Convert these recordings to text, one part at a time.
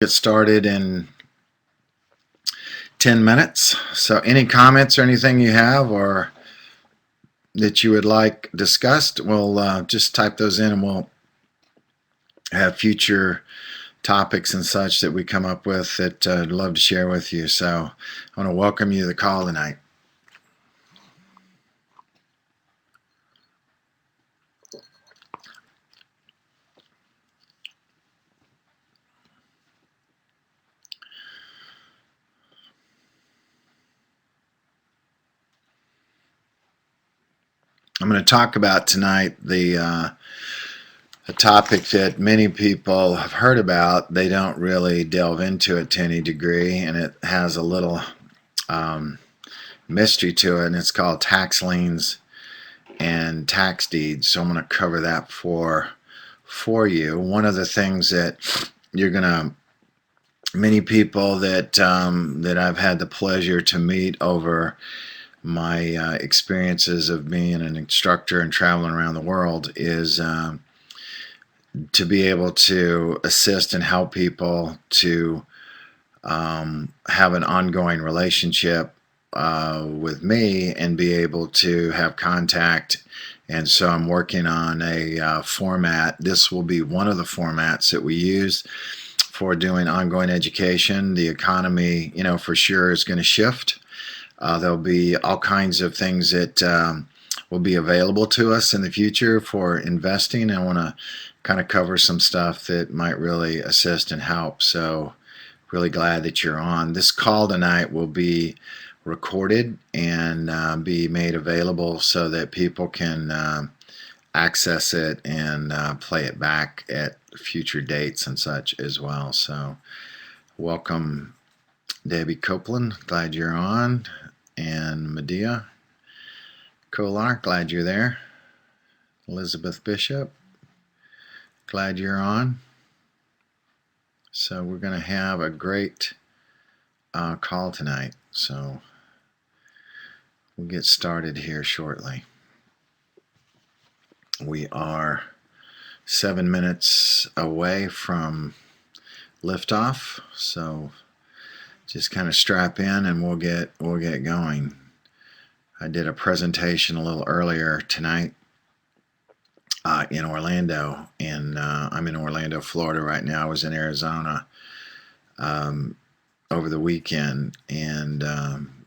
Get started in 10 minutes. So, any comments or anything you have or that you would like discussed, we'll just type those in and we'll have future topics and such that we come up with that I'd love to share with you. So, I want to welcome you to the call tonight. I'm going to talk about tonight a topic that many people have heard about. They don't really delve into it to any degree, and it has a little mystery to it, and it's called tax liens and tax deeds. So I'm going to cover that for you. One of the things that you're going to many people that that I've had the pleasure to meet over my experiences of being an instructor and traveling around the world is to be able to assist and help people to have an ongoing relationship with me and be able to have contact. And so I'm working on a format. This will be one of the formats that we use for doing ongoing education. The economy, for sure is going to shift. There'll be all kinds of things that will be available to us in the future for investing. I want to kind of cover some stuff that might really assist and help. So really glad that you're on. This call tonight will be recorded and be made available so that people can access it and play it back at future dates and such as well. So welcome, Debbie Copeland. Glad you're on. And Medea Kolar, glad you're there. Elizabeth Bishop, glad you're on. So we're going to have a great call tonight. So we'll get started here shortly. We are 7 minutes away from liftoff, so just kind of strap in and we'll get going. I did a presentation a little earlier tonight in Orlando, and I'm in Orlando, Florida right now. I was in Arizona over the weekend and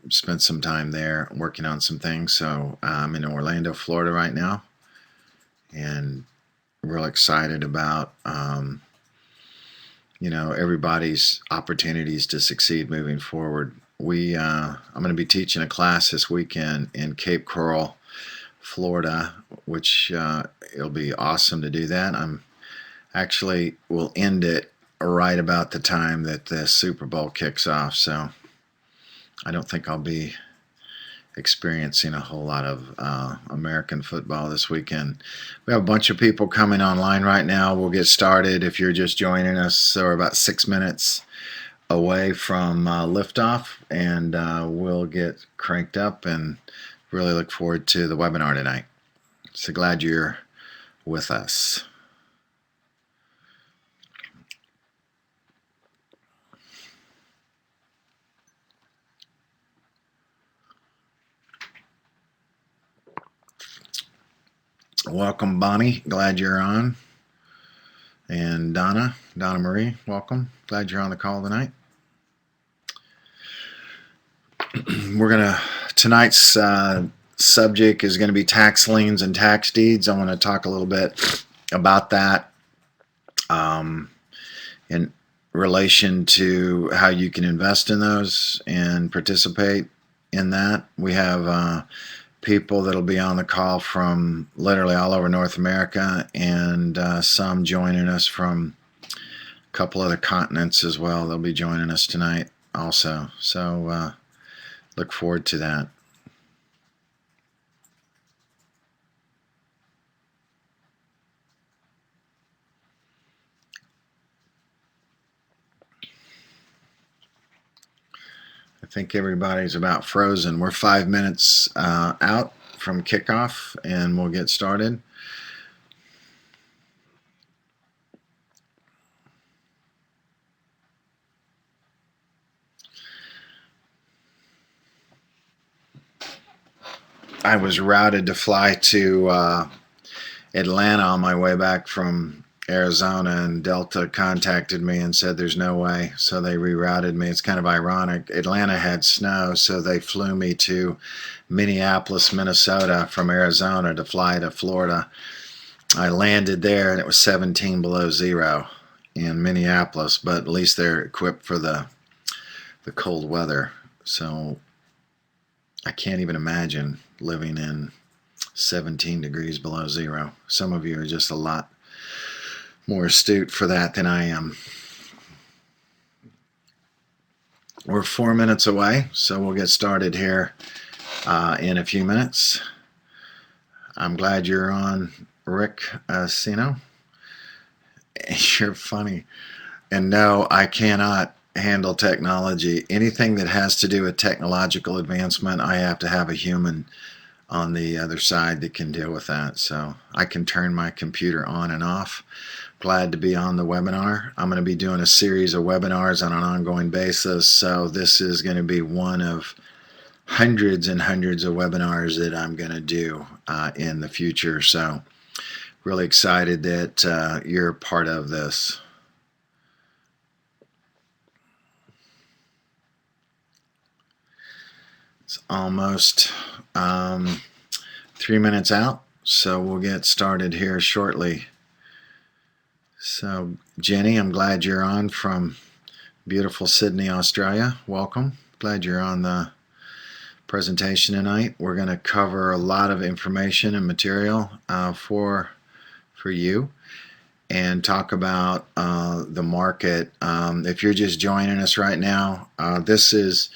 spent some time there working on some things. So I'm in Orlando, Florida right now, and real excited about everybody's opportunities to succeed moving forward. I'm going to be teaching a class this weekend in Cape Coral, Florida, which it'll be awesome to do that. I'm actually will end it right about the time that the Super Bowl kicks off, so I don't think I'll be experiencing a whole lot of American football this weekend. We have a bunch of people coming online right now. We'll get started. If you're just joining us, so we're about 6 minutes away from liftoff, and we'll get cranked up and really look forward to the webinar tonight. So glad you're with us. Welcome, Bonnie. Glad you're on. And Donna Marie, welcome. Glad you're on the call tonight. Tonight's subject is going to be tax liens and tax deeds. I want to talk a little bit about that in relation to how you can invest in those and participate in that. We have people that'll be on the call from literally all over North America, and some joining us from a couple other continents as well. They'll be joining us tonight also. So look forward to that. I think everybody's about frozen. We're 5 minutes out from kickoff, and we'll get started. I was routed to fly to Atlanta on my way back from Arizona, and Delta contacted me and said there's no way, so they rerouted me. It's kind of ironic. Atlanta had snow, so they flew me to Minneapolis, Minnesota from Arizona to fly to Florida. I landed there and it was 17 below zero in Minneapolis, but at least they're equipped for the cold weather. So I can't even imagine living in 17 degrees below zero. Some of you are just a lot more astute for that than I am. We're 4 minutes away, so we'll get started here in a few minutes. I'm glad you're on, Rick Sino. You're funny. And no, I cannot handle technology. Anything that has to do with technological advancement, I have to have a human on the other side that can deal with that. So I can turn my computer on and off. Glad to be on the webinar. I'm going to be doing a series of webinars on an ongoing basis. So this is going to be one of hundreds and hundreds of webinars that I'm going to do in the future. So really excited that you're part of this. It's almost 3 minutes out, so we'll get started here shortly. So Jenny, I'm glad you're on from beautiful Sydney, Australia. Welcome. Glad you're on the presentation tonight. We're going to cover a lot of information and material for you and talk about the market. If you're just joining us right now, this is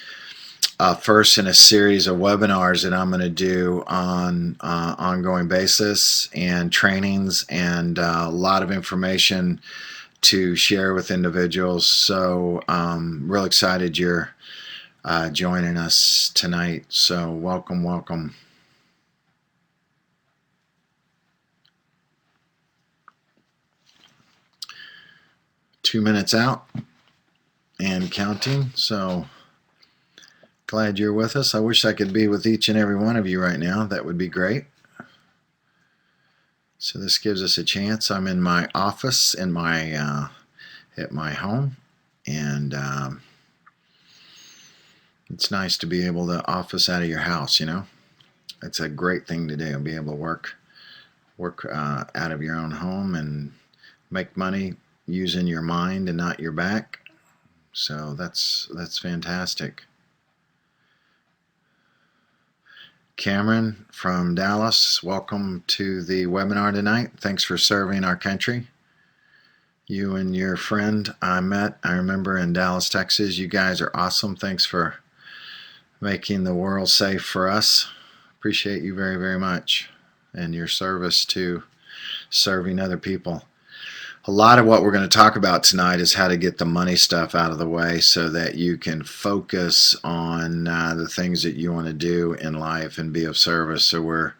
first in a series of webinars that I'm going to do on ongoing basis and trainings and a lot of information to share with individuals. So real excited you're joining us tonight. So welcome, welcome. Two minutes out and counting. So glad you're with us. I wish I could be with each and every one of you right now. That would be great. So this gives us a chance. I'm in my office in my at my home, and it's nice to be able to office out of your house. You know, it's a great thing to do. Be able to work out of your own home and make money using your mind and not your back. So that's fantastic. Cameron from Dallas, welcome to the webinar tonight. Thanks for serving our country. You and your friend I remember in Dallas, Texas. You guys are awesome. Thanks for making the world safe for us. Appreciate you very, very much and your service to serving other people. A lot of what we're going to talk about tonight is how to get the money stuff out of the way so that you can focus on the things that you want to do in life and be of service. So we're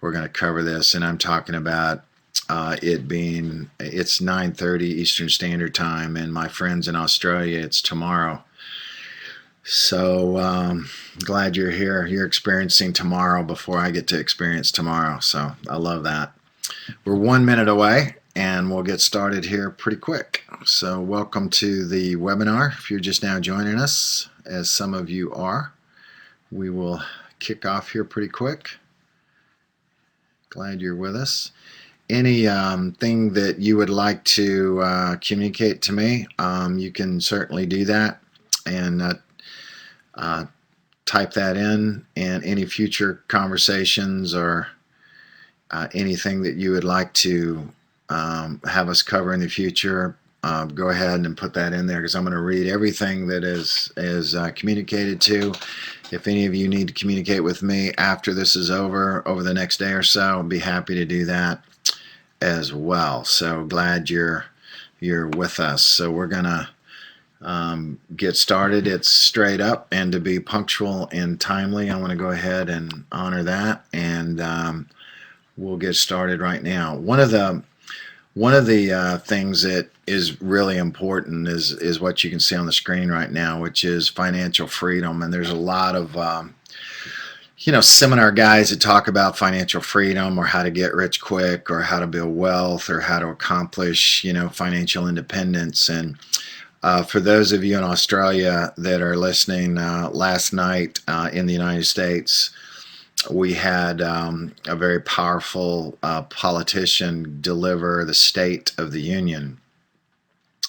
going to cover this, and I'm talking about it's 9:30 Eastern Standard Time, and my friends in Australia, it's tomorrow. So glad you're here. You're experiencing tomorrow before I get to experience tomorrow. So I love that. We're 1 minute away, and we'll get started here pretty quick. So welcome to the webinar. If you're just now joining us, as some of you are, we will kick off here pretty quick. Glad you're with us. Any thing that you would like to communicate to me, you can certainly do that and type that in, and any future conversations or anything that you would like to have us cover in the future, go ahead and put that in there, because I'm going to read everything that is communicated to. If any of you need to communicate with me after this is over the next day or so, I'll be happy to do that as well. So glad you're with us. So we're going to get started. It's straight up, and to be punctual and timely, I want to go ahead and honor that, and we'll get started right now. One of the things that is really important is what you can see on the screen right now, which is financial freedom. And there's a lot of seminar guys that talk about financial freedom or how to get rich quick or how to build wealth or how to accomplish, financial independence. And for those of you in Australia that are listening, last night in the United States, we had a very powerful politician deliver the State of the Union.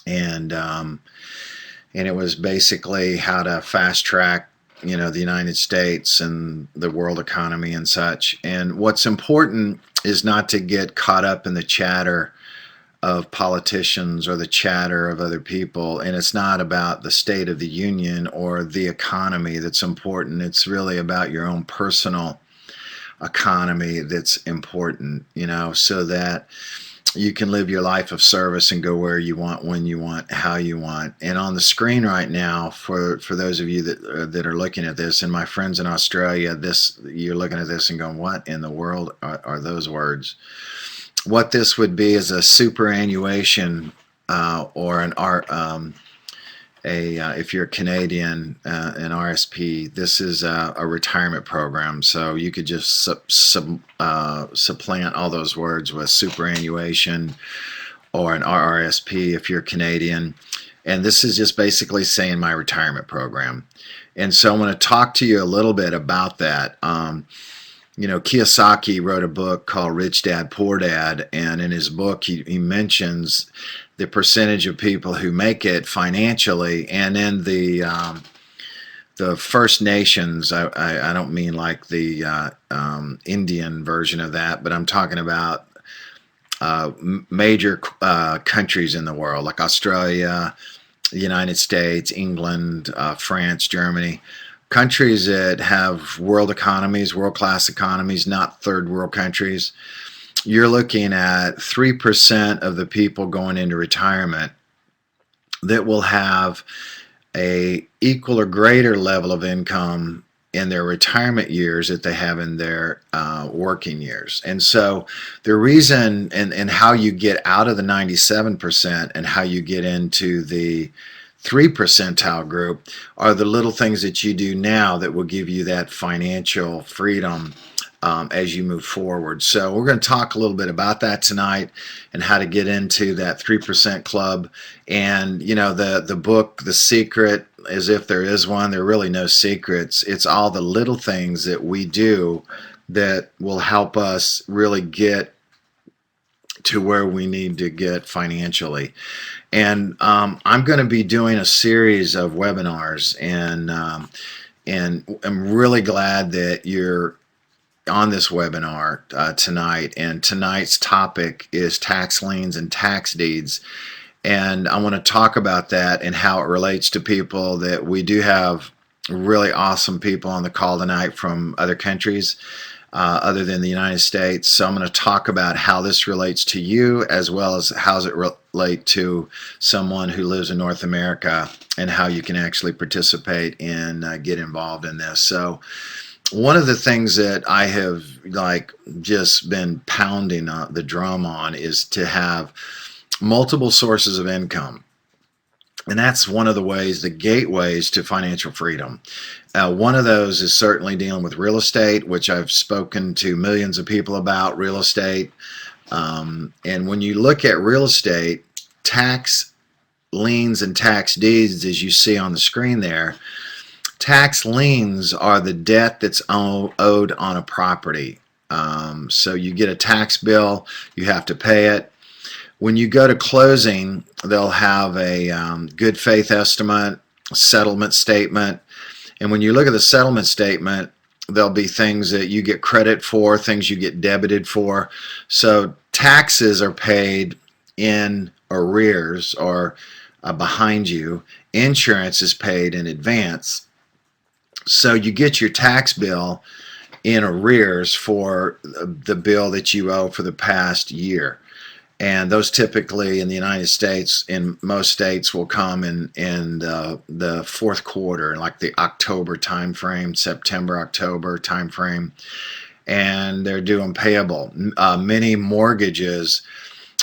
And it was basically how to fast track the United States and the world economy and such. And what's important is not to get caught up in the chatter of politicians or the chatter of other people. And it's not about the State of the Union or the economy that's important. It's really about your own personal economy that's important, so that you can live your life of service and go where you want, when you want, how you want. And on the screen right now, for those of you that are looking at this, and my friends in Australia, you're looking at this and going, what in the world are those words? What this would be is a superannuation or an if you're a Canadian, an RSP. This is a retirement program, so you could just supplant all those words with superannuation or an RRSP if you're Canadian. And this is just basically saying my retirement program. And so I want to talk to you a little bit about that. Kiyosaki wrote a book called Rich Dad, Poor Dad, and in his book he mentions the percentage of people who make it financially, and in the First Nations. I don't mean like the Indian version of that, but I'm talking about major countries in the world, like Australia, the United States, England, France, Germany. Countries that have world economies, world-class economies, not third world countries. You're looking at 3% of the people going into retirement that will have a equal or greater level of income in their retirement years that they have in their working years. And so the reason and how you get out of the 97% and how you get into the 3 percentile group are the little things that you do now that will give you that financial freedom as you move forward. So we're going to talk a little bit about that tonight and how to get into that 3% club. And the book, The Secret, as if there is one, there are really no secrets. It's all the little things that we do that will help us really get to where we need to get financially. And I'm going to be doing a series of webinars, and I'm really glad that you're on this webinar tonight. And tonight's topic is tax liens and tax deeds. And I want to talk about that and how it relates to people that we do have really awesome people on the call tonight from other countries other than the United States. So I'm going to talk about how this relates to you, as well as how does it relate to someone who lives in North America, and how you can actually participate and get involved in this. So one of the things that I have just been pounding the drum on is to have multiple sources of income. And that's one of the ways, the gateways to financial freedom. One of those is certainly dealing with real estate, which I've spoken to millions of people about real estate. And when you look at real estate, tax liens and tax deeds, as you see on the screen there, tax liens are the debt that's owed on a property. So you get a tax bill, you have to pay it. When you go to closing, they'll have a good faith estimate, settlement statement. And when you look at the settlement statement, there'll be things that you get credit for, things you get debited for. So taxes are paid in arrears or behind you. Insurance is paid in advance. So you get your tax bill in arrears for the bill that you owe for the past year. And those typically in the United States, in most states, will come in the fourth quarter, like the October timeframe, September, October timeframe, and they're due and payable. Many mortgages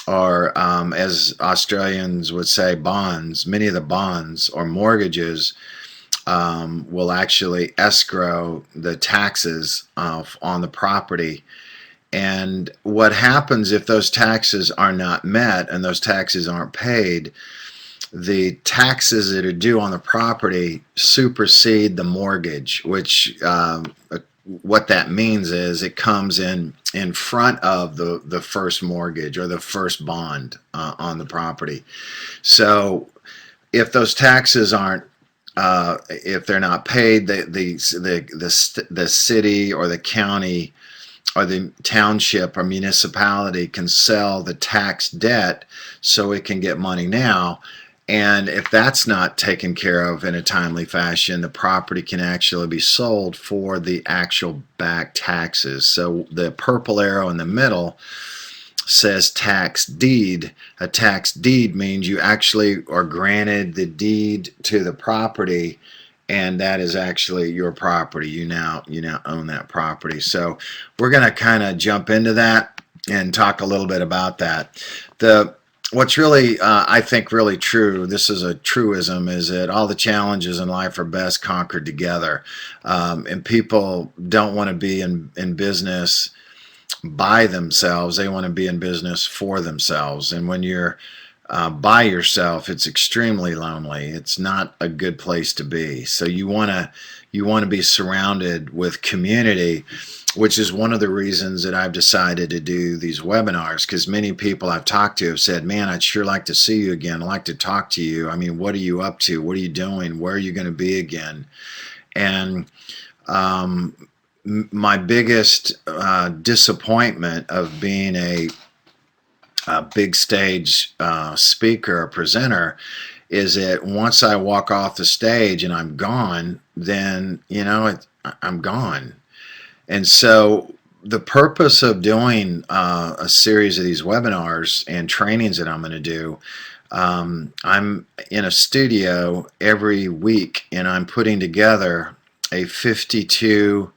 are, as Australians would say, bonds. Many of the bonds or mortgages will actually escrow the taxes on the property. And what happens if those taxes are not met and those taxes aren't paid? The taxes that are due on the property supersede the mortgage, which what that means is it comes in front of the first mortgage or the first bond on the property. So if those taxes aren't if they're not paid, the city or the county or the township or municipality can sell the tax debt so it can get money now. And if that's not taken care of in a timely fashion, the property can actually be sold for the actual back taxes. So the purple arrow in the middle says tax deed. A tax deed means you actually are granted the deed to the property, and that is actually your property. You now own that property. So we're going to kind of jump into that and talk a little bit about that. What's really I think really true, this is a truism, is that all the challenges in life are best conquered together. And people don't want to be in business by themselves. They want to be in business for themselves. And when you're by yourself, it's extremely lonely. It's not a good place to be. So you want to be surrounded with community, which is one of the reasons that I've decided to do these webinars, because many people I've talked to have said, man, I'd sure like to see you again. I'd like to talk to you. I mean, what are you up to? What are you doing? Where are you going to be again? And my biggest disappointment of being a big stage speaker or presenter is that once I walk off the stage and I'm gone, then I'm gone. And so the purpose of doing a series of these webinars and trainings that I'm going to do, I'm in a studio every week and I'm putting together a 52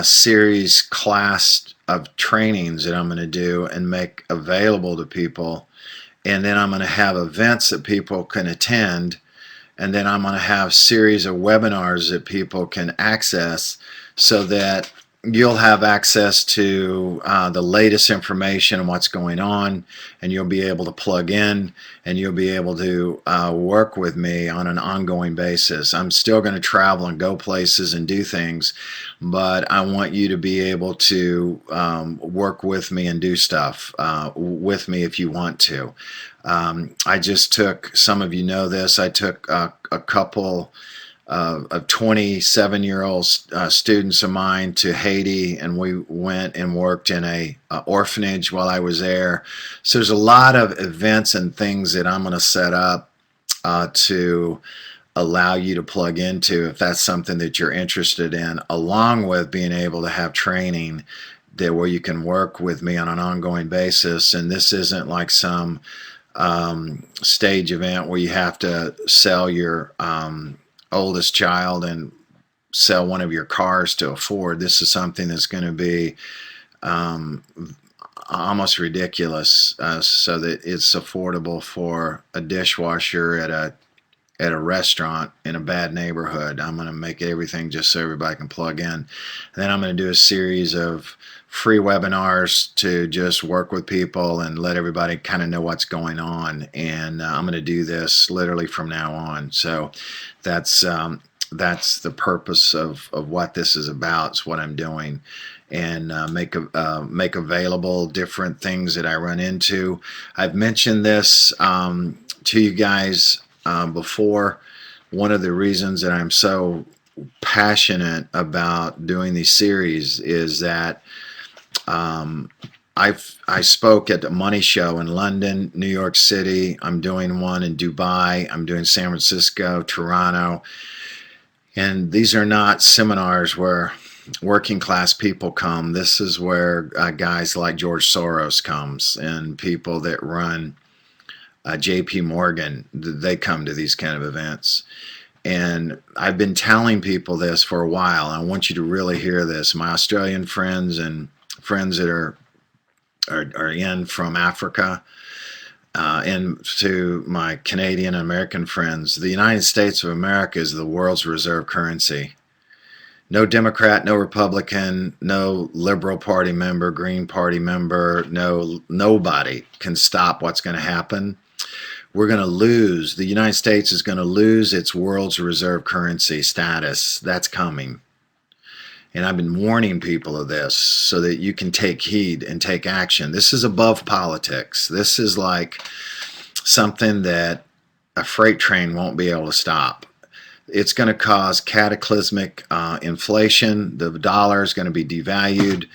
series class of trainings that I'm going to do and make available to people. And then I'm going to have events that people can attend. And then I'm going to have series of webinars that people can access so that you'll have access to the latest information on what's going on, and you'll be able to plug in and you'll be able to work with me on an ongoing basis. I'm still going to travel and go places and do things, but I want you to be able to work with me and do stuff with me if you want to. I just took, some of you know this, I took a couple of 27-year-old students of mine to Haiti, and we went and worked in a orphanage while I was there. So there's a lot of events and things that I'm going to set up to allow you to plug into if that's something that you're interested in, along with being able to have training that where you can work with me on an ongoing basis. And this isn't like some stage event where you have to sell your oldest child and sell one of your cars to afford. This is something that's going to be almost ridiculous, so that it's affordable for a dishwasher at a restaurant in a bad neighborhood. I'm going to make everything just so everybody can plug in. And then I'm going to do a series of free webinars to just work with people and let everybody kind of know what's going on. And I'm going to do this literally from now on. So that's the purpose of what this is about. It's what I'm doing, and make available different things that I run into. I've mentioned this to you guys before. One of the reasons that I'm so passionate about doing these series is that I spoke at the Money Show in London, New York City. I'm doing one in Dubai. I'm doing San Francisco, Toronto. And these are not seminars where working class people come. This is where guys like George Soros comes, and people that run JP Morgan, they come to these kind of events. And I've been telling people this for a while. I want you to really hear this. My Australian friends and friends that are in from Africa, And to my Canadian and American friends, the United States of America is the world's reserve currency. No Democrat, no Republican, no Liberal Party member, Green Party member, nobody can stop what's going to happen. We're going to lose. The United States is going to lose its world's reserve currency status. That's coming. And I've been warning people of this so that you can take heed and take action. This is above politics. This is like something that a freight train won't be able to stop. It's going to cause cataclysmic inflation. The dollar is going to be devalued.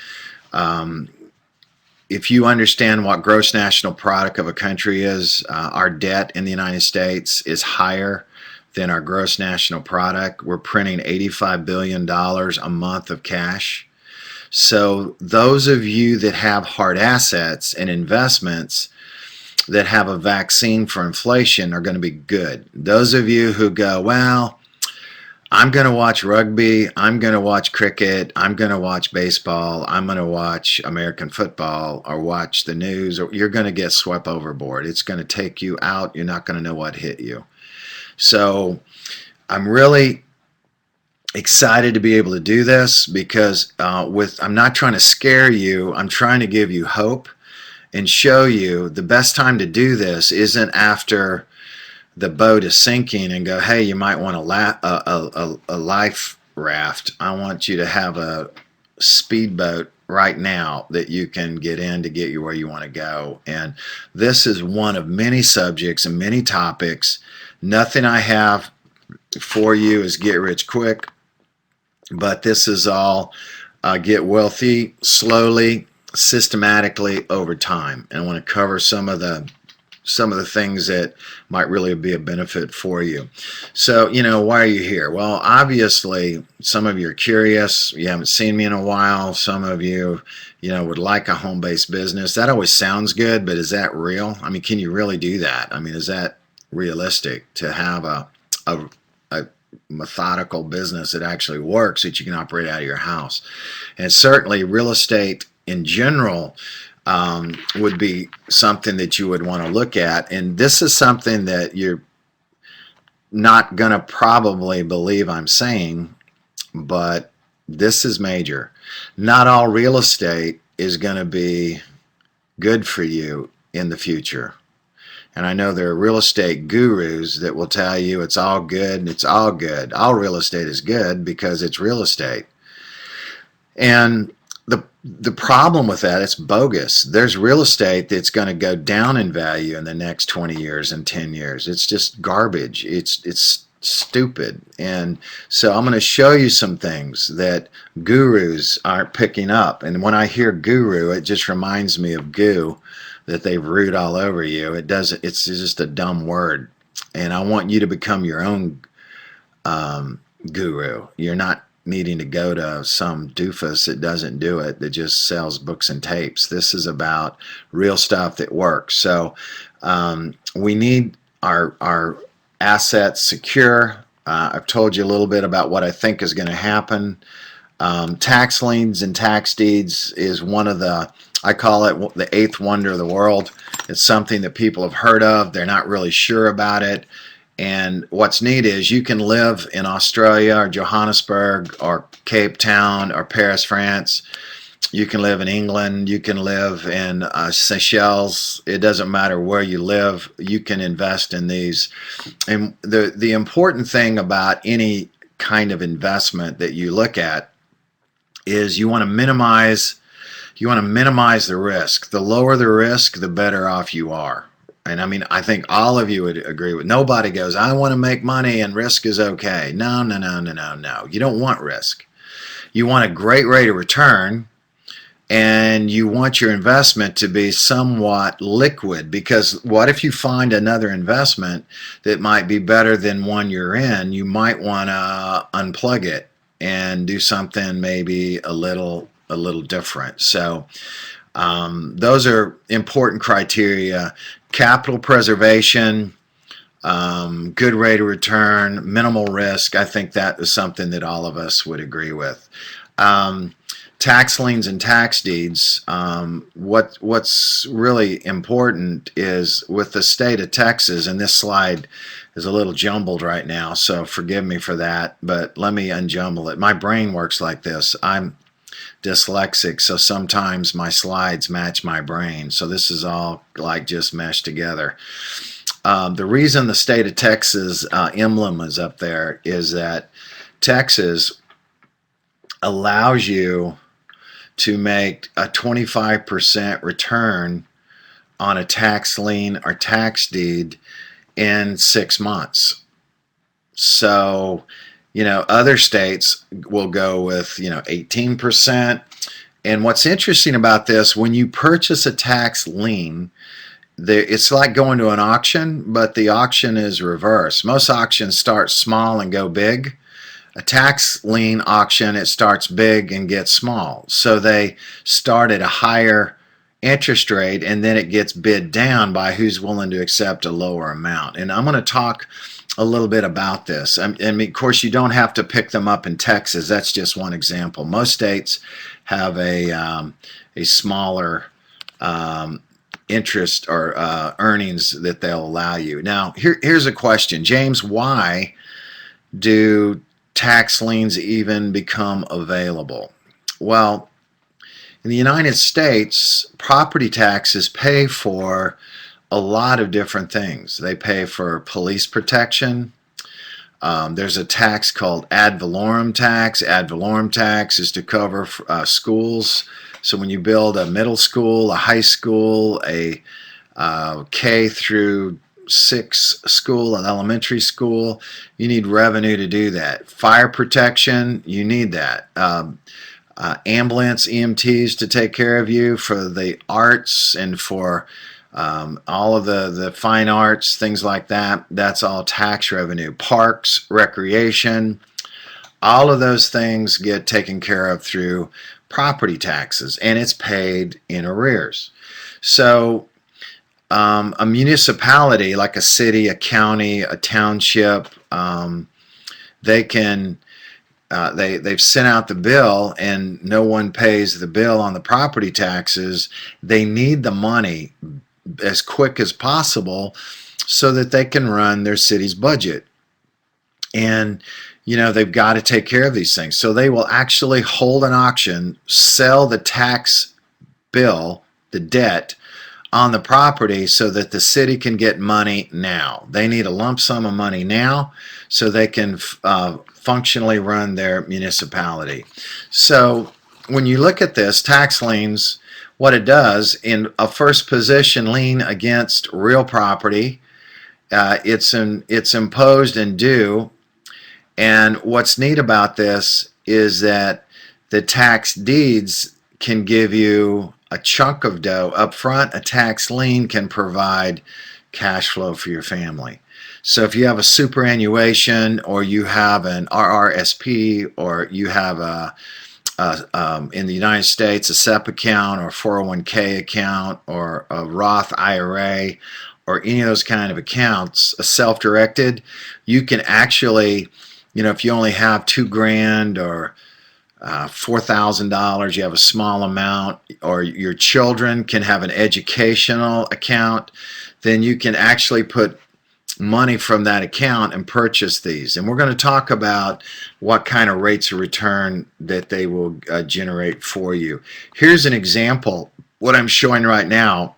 If you understand what gross national product of a country is, our debt in the United States is higher than our gross national product. We're printing $85 billion a month of cash. So those of you that have hard assets and investments that have a vaccine for inflation are going to be good. Those of you who go, well, I'm going to watch rugby, I'm going to watch cricket, I'm going to watch baseball, I'm going to watch American football or watch the news, or you're going to get swept overboard. It's going to take you out. You're not going to know what hit you. So I'm really excited to be able to do this because I'm not trying to scare you. I'm trying to give you hope and show you the best time to do this isn't after the boat is sinking and go, hey, you might want a life raft. I want you to have a speedboat right now that you can get in to get you where you want to go. And this is one of many subjects and many topics. Nothing I have for you is get rich quick, but this is all get wealthy slowly, systematically over time. And I want to cover some of the things that might really be a benefit for you. So, why are you here? Well, obviously, some of you are curious. You haven't seen me in a while. Some of you, would like a home-based business. That always sounds good, but is that real? I mean, can you really do that? I mean, is that realistic to have a methodical business that actually works that you can operate out of your house? And certainly real estate in general would be something that you would want to look at. And this is something that you're not going to probably believe I'm saying, but this is major. Not all real estate is going to be good for you in the future. And I know there are real estate gurus that will tell you it's all good and it's all good. All real estate is good because it's real estate. And the problem with that, it's bogus. There's real estate that's going to go down in value in the next 20 years and 10 years. It's just garbage. It's stupid. And so I'm going to show you some things that gurus aren't picking up. And when I hear guru, it just reminds me of goo that they've rued all over you. It's just a dumb word. And I want you to become your own guru. You're not needing to go to some doofus that doesn't do it, that just sells books and tapes. This is about real stuff that works. So we need our assets secure. I've told you a little bit about what I think is going to happen. Tax liens and tax deeds is one of I call it the eighth wonder of the world. It's something that people have heard of. They're not really sure about it. And what's neat is you can live in Australia or Johannesburg or Cape Town or Paris, France. You can live in England. You can live in Seychelles. It doesn't matter where you live. You can invest in these. And the important thing about any kind of investment that you look at is you want to minimize the risk. The lower the risk, the better off you are. And I mean, I think all of you would agree with. Nobody goes, I want to make money and risk is okay. No. You don't want risk. You want a great rate of return, and you want your investment to be somewhat liquid, because what if you find another investment that might be better than one you're in? You might want to unplug it and do something maybe a little different. So those are important criteria. Capital preservation, good rate of return, minimal risk. I think that is something that all of us would agree with. tax liens and tax deeds, what's really important is with the state of Texas, and this slide is a little jumbled right now, so forgive me for that, but let me unjumble it. My brain works like this. I'm dyslexic, so sometimes my slides match my brain, so this is all like just meshed together. The reason the state of Texas emblem is up there is that Texas allows you to make a 25% return on a tax lien or tax deed in 6 months. So, other states will go with, 18%. And what's interesting about this, when you purchase a tax lien, it's like going to an auction, but the auction is reversed. Most auctions start small and go big. A tax lien auction, it starts big and gets small. So they start at a higher interest rate, and then it gets bid down by who's willing to accept a lower amount. And I'm going to talk a little bit about this. I mean, of course, you don't have to pick them up in Texas. That's just one example. Most states have a smaller interest or earnings that they'll allow you. Now, here's a question. James, why do tax liens even become available? Well, in the United States, property taxes pay for a lot of different things. They pay for police protection. There's a tax called ad valorem tax. Ad valorem tax is to cover schools. So when you build a middle school, a high school, a K through 6 school, an elementary school, you need revenue to do that. Fire protection, you need that. Ambulance, EMTs to take care of you. For the arts and for all of the fine arts, things like that, that's all tax revenue. Parks, recreation, all of those things get taken care of through property taxes, and it's paid in arrears. So a municipality like a city, a county, a township, they've sent out the bill and no one pays the bill on the property taxes. They need the money as quick as possible so that they can run their city's budget. And they've got to take care of these things. So they will actually hold an auction, sell the tax bill, the debt, on the property so that the city can get money now. They need a lump sum of money now so they can functionally run their municipality. So when you look at this, tax liens, what it does, in a first position lien against real property, it's imposed and due. And what's neat about this is that the tax deeds can give you a chunk of dough up front. A tax lien can provide cash flow for your family. So if you have a superannuation, or you have an RRSP, or you have in the United States a SEP account or 401k account or a Roth IRA or any of those kind of accounts, a self-directed, you can actually, if you only have $2,000 or $4,000, you have a small amount, or your children can have an educational account, then you can actually put money from that account and purchase these. And we're going to talk about what kind of rates of return that they will generate for you. Here's an example. What I'm showing right now,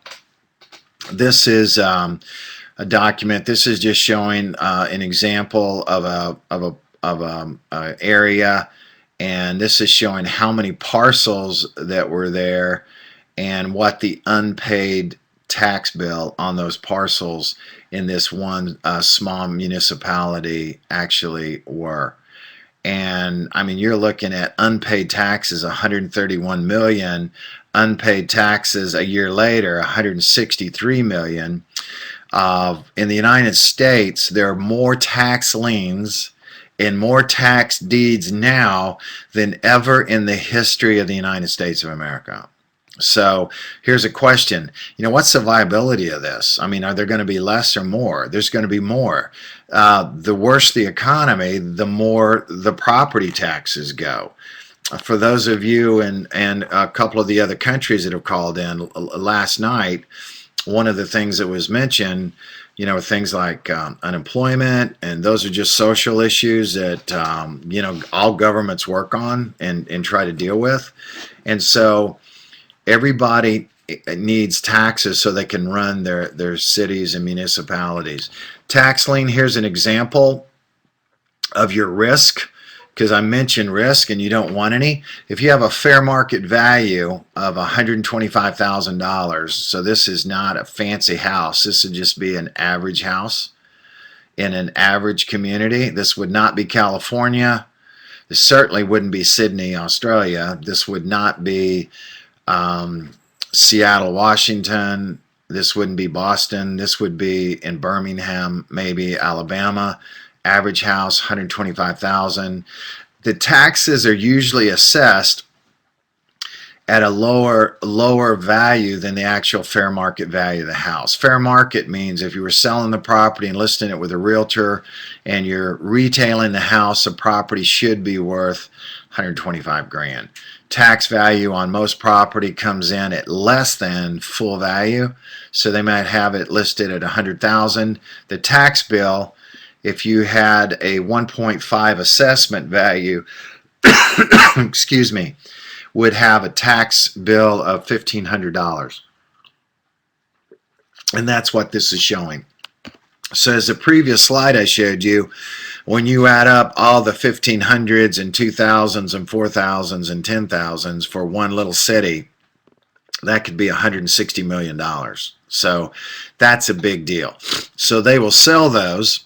this is a document. This is just showing an example of a area. And this is showing how many parcels that were there and what the unpaid tax bill on those parcels in this one small municipality actually were. And I mean, you're looking at unpaid taxes, 131 million, unpaid taxes a year later, 163 million. In the United States, there are more tax liens and more tax deeds now than ever in the history of the United States of America. So here's a question. What's the viability of this? I mean, are there going to be less or more? There's going to be more. The worse the economy, the more the property taxes go. for those of you and a couple of the other countries that have called in last night, one of the things that was mentioned, you know, things like unemployment, and those are just social issues that, you know, all governments work on and try to deal with. And so everybody needs taxes so they can run their cities and municipalities. Tax lien, here's an example of your risk, because I mentioned risk and you don't want any. If you have a fair market value of $125,000, so this is not a fancy house, this would just be an average house in an average community. This would not be California. This certainly wouldn't be Sydney, Australia. This would not be Seattle, Washington. This wouldn't be Boston. This would be in Birmingham, maybe Alabama. Average house, $125,000. The taxes are usually assessed at a lower value than the actual fair market value of the house. Fair market means if you were selling the property and listing it with a realtor and you're retailing the house, the property should be worth 125 grand. Tax value on most property comes in at less than full value, so they might have it listed at 100,000. The tax bill, if you had a 1.5 assessment value, excuse me, would have a tax bill of $1,500. And that's what this is showing. So as the previous slide I showed you, when you add up all the 1,500s and 2,000s and 4,000s and 10,000s for one little city, that could be $160 million. So that's a big deal. So they will sell those,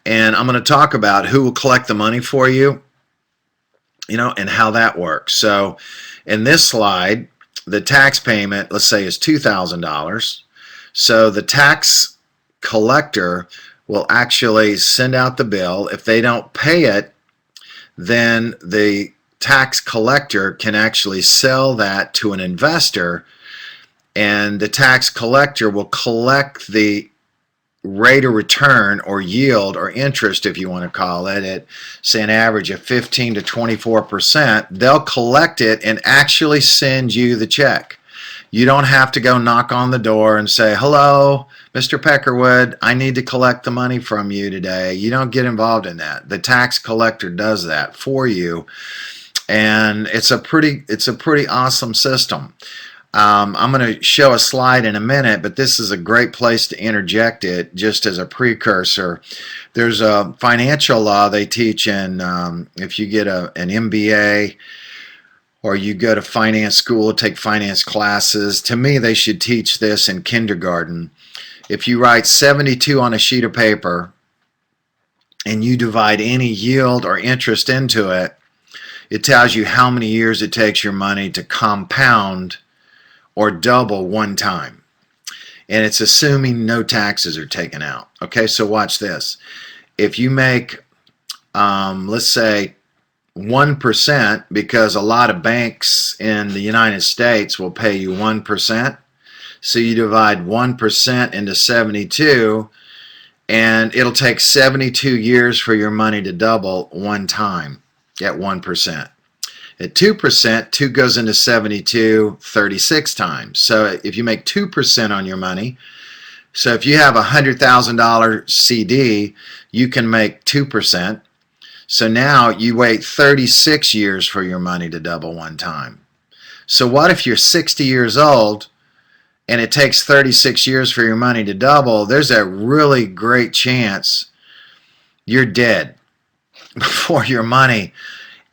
and I'm going to talk about who will collect the money for you, you know, and how that works. So in this slide, the tax payment, let's say, is $2,000. So the tax collector will actually send out the bill. If they don't pay it, then the tax collector can actually sell that to an investor, and the tax collector will collect the rate of return or yield or interest, if you want to call it, at say an average of 15 to 24%. They'll collect it and actually send you the check. You don't have to go knock on the door and say, hello, Mr. Peckerwood, I need to collect the money from you today. You don't get involved in that. The tax collector does that for you, and it's a pretty awesome system. I'm going to show a slide in a minute, but this is a great place to interject it just as a precursor. There's a financial law they teach in, if you get an MBA or you go to finance school, take finance classes. To me, they should teach this in kindergarten. If you write 72 on a sheet of paper and you divide any yield or interest into it, it tells you how many years it takes your money to compound or double one time. And it's assuming no taxes are taken out. Okay, so watch this. If you make, let's say, 1%, because a lot of banks in the United States will pay you 1%. So you divide 1% into 72, and it'll take 72 years for your money to double one time at 1%. At 2%, 2 goes into 72 36 times. So if you make 2% on your money, so if you have a $100,000 CD, you can make 2%. So now you wait 36 years for your money to double one time. So what if you're 60 years old and it takes 36 years for your money to double? There's a really great chance you're dead before your money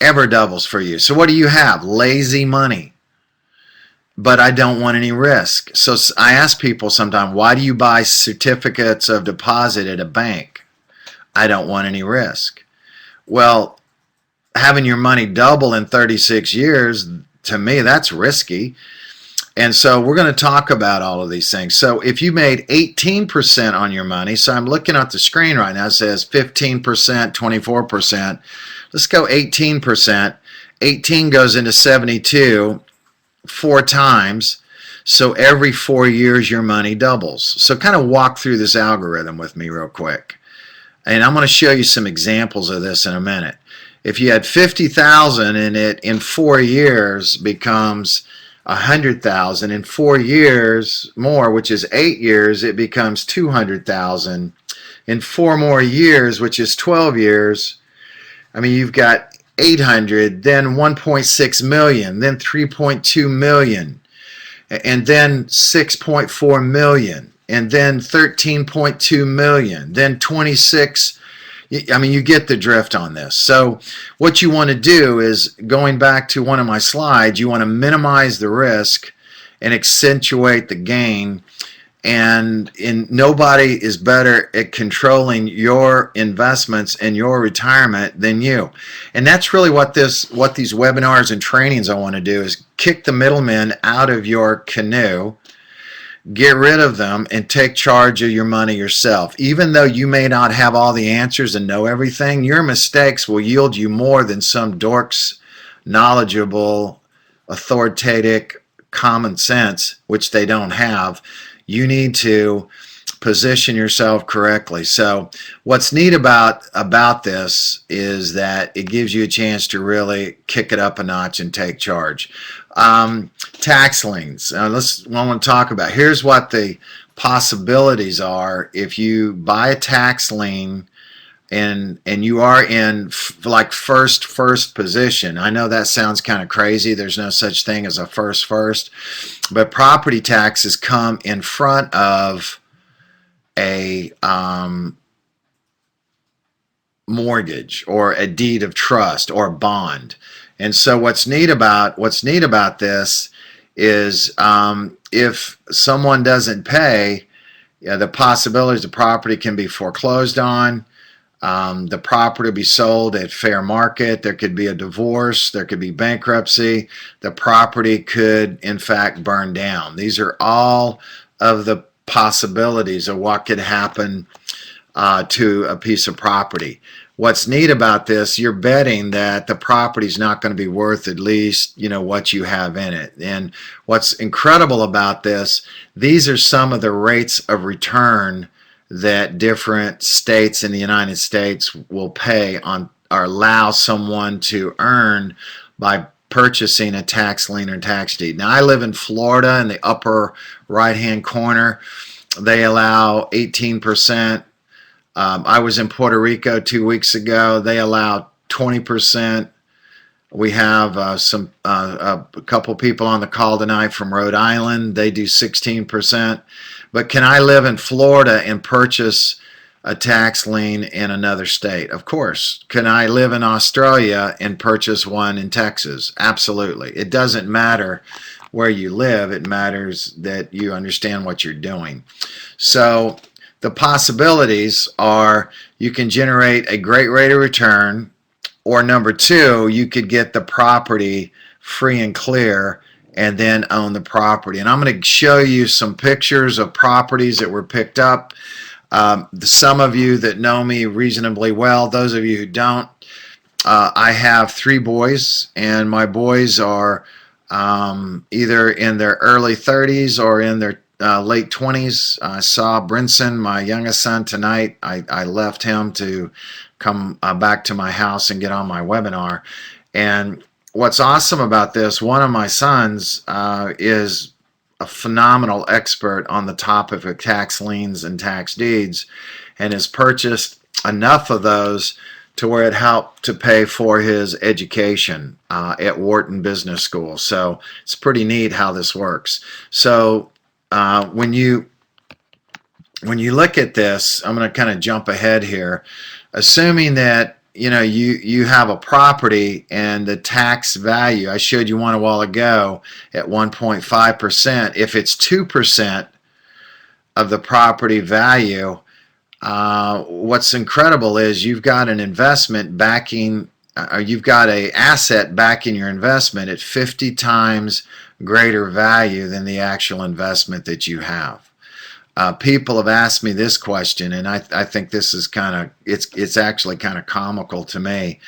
ever doubles for you. So what do you have? Lazy money. But I don't want any risk. So I ask people sometimes, why do you buy certificates of deposit at a bank? I don't want any risk. Well, having your money double in 36 years, to me, that's risky. And so we're going to talk about all of these things. So if you made 18% on your money, so I'm looking at the screen right now, it says 15%, 24%. Let's go 18%. 18 goes into 72 4 times. So every 4 years your money doubles. So kind of walk through this algorithm with me real quick. And I'm going to show you some examples of this in a minute. If you had 50,000 and it in 4 years becomes 100,000, in 4 years more, which is 8 years, it becomes 200,000. In 4 more years, which is 12 years, I mean, you've got 800, then 1.6 million, then 3.2 million, and then 6.4 million, and then 13.2 million, then 26. I mean, you get the drift on this. So what you want to do is, going back to one of my slides, you want to minimize the risk and accentuate the gain. And nobody is better at controlling your investments and your retirement than you. And that's really what these webinars and trainings I want to do, is kick the middlemen out of your canoe, get rid of them, and take charge of your money yourself. Even though you may not have all the answers and know everything, your mistakes will yield you more than some dork's knowledgeable, authoritative common sense, which they don't have. You need to position yourself correctly. So what's neat about this is that it gives you a chance to really kick it up a notch and take charge. Tax liens. I want to talk about. Here's what the possibilities are if you buy a tax lien and you are in like first position. I know that sounds kind of crazy. There's no such thing as a first, but property taxes come in front of a mortgage or a deed of trust or a bond. And so what's neat about this is if someone doesn't pay, the possibilities the property can be foreclosed on. The property will be sold at fair market. There could be a divorce. There could be bankruptcy. The property could, in fact, burn down. These are all of the possibilities of what could happen to a piece of property. What's neat about this, you're betting that the property is not going to be worth at least, what you have in it. And what's incredible about this, these are some of the rates of return that different states in the United States will pay on or allow someone to earn by purchasing a tax lien or tax deed. Now, I live in Florida in the upper right-hand corner. They allow 18%. I was in Puerto Rico 2 weeks ago. They allow 20%. We have a couple people on the call tonight from Rhode Island. They do 16%. But can I live in Florida and purchase a tax lien in another state? Of course. Can I live in Australia and purchase one in Texas? Absolutely. It doesn't matter where you live. It matters that you understand what you're doing. So the possibilities are you can generate a great rate of return, or number two, you could get the property free and clear and then own the property. And I'm going to show you some pictures of properties that were picked up. Some of you that know me reasonably well, those of you who don't, I have 3 boys, and my boys are either in their early 30s or in their late 20s. I saw Brinson, my youngest son, tonight. I left him to come back to my house and get on my webinar. And what's awesome about this, one of my sons is a phenomenal expert on the topic of tax liens and tax deeds, and has purchased enough of those to where it helped to pay for his education at Wharton Business School. So it's pretty neat how this works. So when you look at this, I'm going to kind of jump ahead here, assuming that you have a property and the tax value, I showed you one a while ago at 1.5%. If it's 2% of the property value, what's incredible is you've got an investment backing, or you've got an asset backing your investment at 50 times greater value than the actual investment that you have. People have asked me this question, and I think this is it's actually kind of comical to me,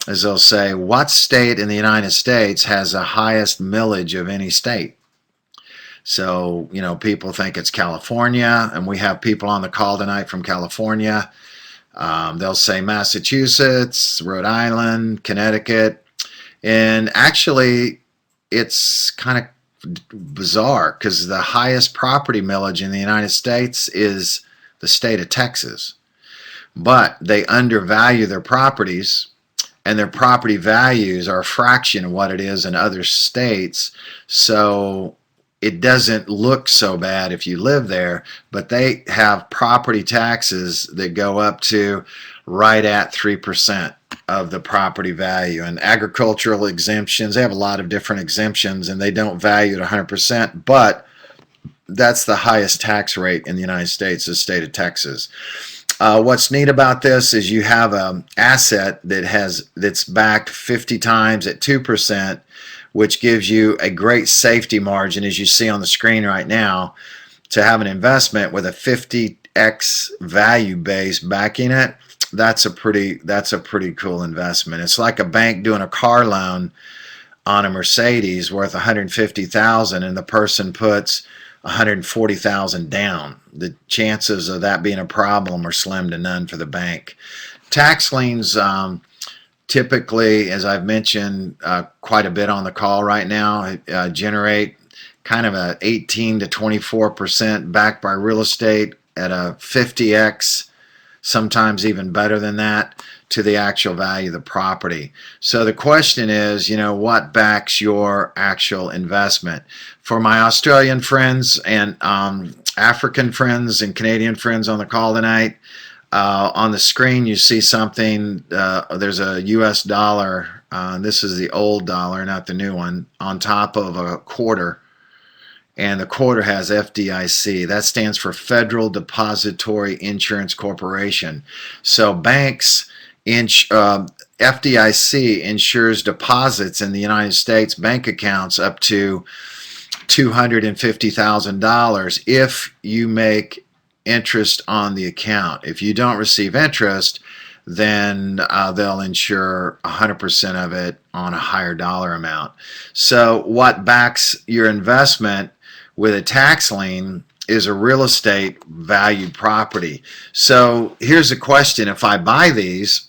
as they'll say, what state in the United States has the highest millage of any state? So, people think it's California, and we have people on the call tonight from California. They'll say Massachusetts, Rhode Island, Connecticut, and actually it's kind of bizarre because the highest property millage in the United States is the state of Texas. But they undervalue their properties, and their property values are a fraction of what it is in other states. So it doesn't look so bad if you live there, but they have property taxes that go up to right at 3% of the property value. And agricultural exemptions, they have a lot of different exemptions, and they don't value it 100%, but that's the highest tax rate in the United States, the state of Texas. What's neat about this is you have an asset that's backed 50 times at 2%, which gives you a great safety margin, as you see on the screen right now, to have an investment with a 50x value base backing it. That's a pretty cool investment. It's like a bank doing a car loan on a Mercedes worth $150,000, and the person puts $140,000 down. The chances of that being a problem are slim to none for the bank. Tax liens, typically, as I've mentioned quite a bit on the call right now, generate kind of a 18 to 24% backed by real estate at a 50x, sometimes even better than that, to the actual value of the property. So the question is, what backs your actual investment? For my Australian friends and African friends and Canadian friends on the call tonight, on the screen you see something, there's a US dollar, this is the old dollar, not the new one, on top of a quarter, and the quarter has FDIC. That stands for Federal Depository Insurance Corporation. So banks, FDIC insures deposits in the United States bank accounts up to $250,000 if you make interest on the account. If you don't receive interest, then they'll insure 100% of it on a higher dollar amount. So what backs your investment with a tax lien is a real estate valued property. So here's a question: if I buy these,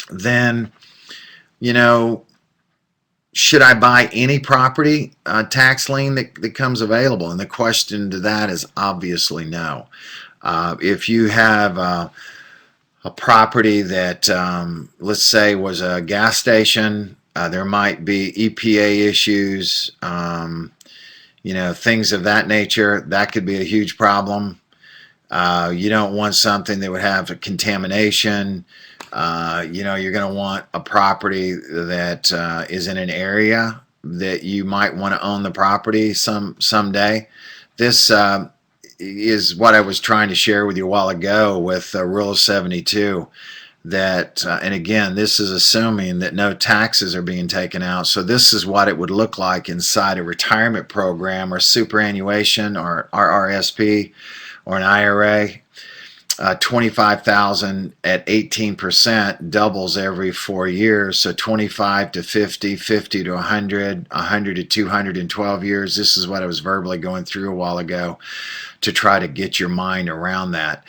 then should I buy any property tax lien that comes available? And the question to that is obviously no. If you have a property that, let's say, was a gas station, there might be EPA issues, things of that nature. That could be a huge problem. You don't want something that would have a contamination. You're going to want a property that is in an area that you might want to own the property someday. This is what I was trying to share with you a while ago with Rule of 72. That and again, this is assuming that no taxes are being taken out. So this is what it would look like inside a retirement program or superannuation or RRSP or an IRA. 25,000 at 18% doubles every 4 years. So 25 to 50, 50 to 100, 100 to 212 years. This is what I was verbally going through a while ago to try to get your mind around that.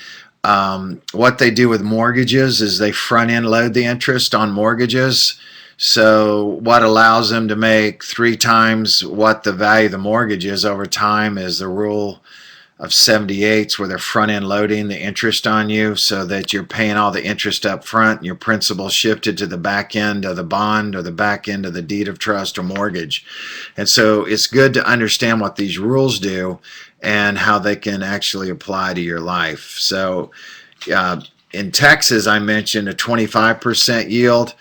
What they do with mortgages is they front end load the interest on mortgages. So what allows them to make 3 times what the value of the mortgage is over time is the rule of 78s, where they're front end loading the interest on you so that you're paying all the interest up front and your principal shifted to the back end of the bond or the back end of the deed of trust or mortgage. And so it's good to understand what these rules do and how they can actually apply to your life. So in Texas, I mentioned a 25% yield.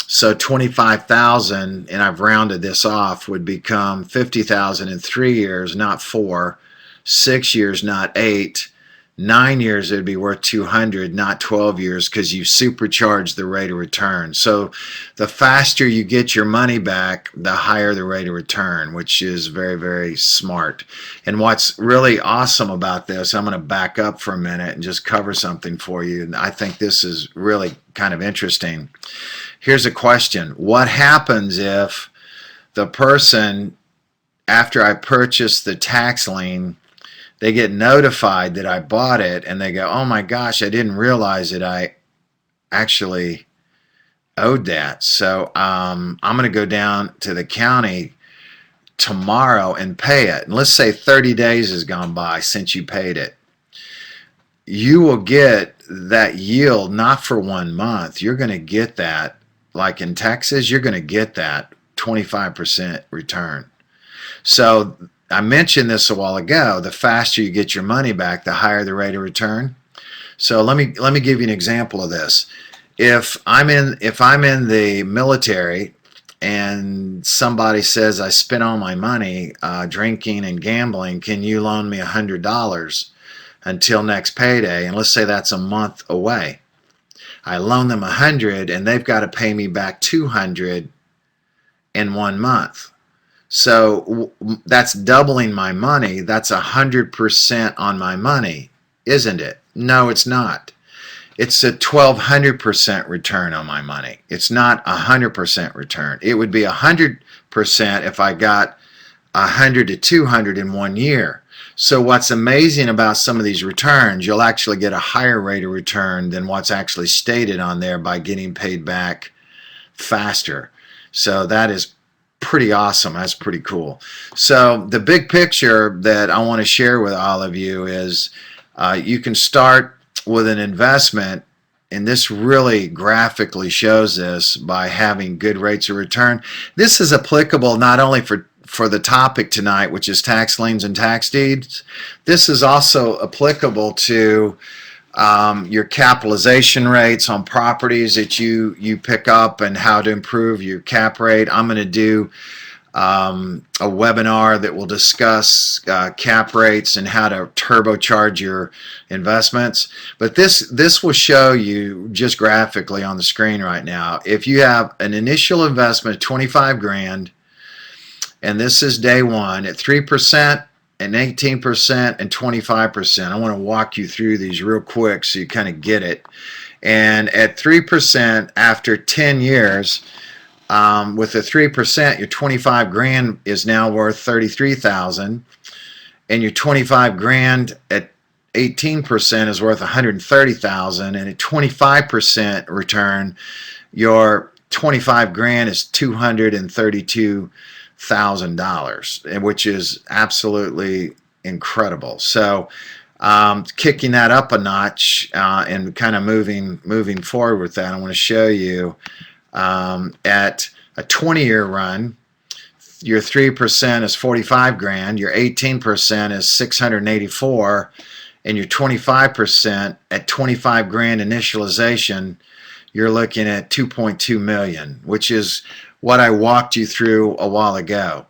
So 25,000, and I've rounded this off, would become 50,000 in 3 years, not 4. 6 years, not 8. 9 years, it'd be worth 200, not 12 years, because you supercharge the rate of return. So the faster you get your money back, the higher the rate of return, which is very, very smart. And what's really awesome about this, I'm going to back up for a minute and just cover something for you. And I think this is really kind of interesting. Here's a question. What happens if the person, after I purchase the tax lien, they get notified that I bought it, and they go, oh my gosh, I didn't realize that I actually owed that. So I'm going to go down to the county tomorrow and pay it. And let's say 30 days has gone by since you paid it. You will get that yield not for 1 month. You're going to get that, like in Texas, you're going to get that 25% return. So I mentioned this a while ago. The faster you get your money back, the higher the rate of return. So let me give you an example of this. If I'm in the military and somebody says I spent all my money drinking and gambling, can you loan me $100 until next payday? And let's say that's a month away. I loan them $100 and they've got to pay me back $200 in 1 month. So that's doubling my money. That's 100% on my money, isn't it? No, it's not. It's a 1,200% return on my money. It's not 100% return. It would be 100% if I got 100 to 200 in 1 year. So what's amazing about some of these returns, you'll actually get a higher rate of return than what's actually stated on there by getting paid back faster. So that is pretty awesome. That's pretty cool. So the big picture that I want to share with all of you is you can start with an investment, and this really graphically shows this by having good rates of return. This is applicable not only for the topic tonight, which is tax liens and tax deeds. This is also applicable to your capitalization rates on properties that you pick up and how to improve your cap rate. I'm going to do a webinar that will discuss cap rates and how to turbocharge your investments. But this will show you just graphically on the screen right now. If you have an initial investment of 25 grand, and this is day one at 3%, and 18% and 25%. I want to walk you through these real quick so you kind of get it. And at 3% after 10 years, with the 3%, your 25 grand is now worth 33,000, and your 25 grand at 18% is worth 130,000, and at 25% return, your 25 grand is $232,000, which is absolutely incredible. So kicking that up a notch and kind of moving forward with that, I want to show you at a 20-year run, your 3% is 45 grand, your 18% is 684, and your 25% at 25 grand initialization, you're looking at 2.2 million, which is what I walked you through a while ago.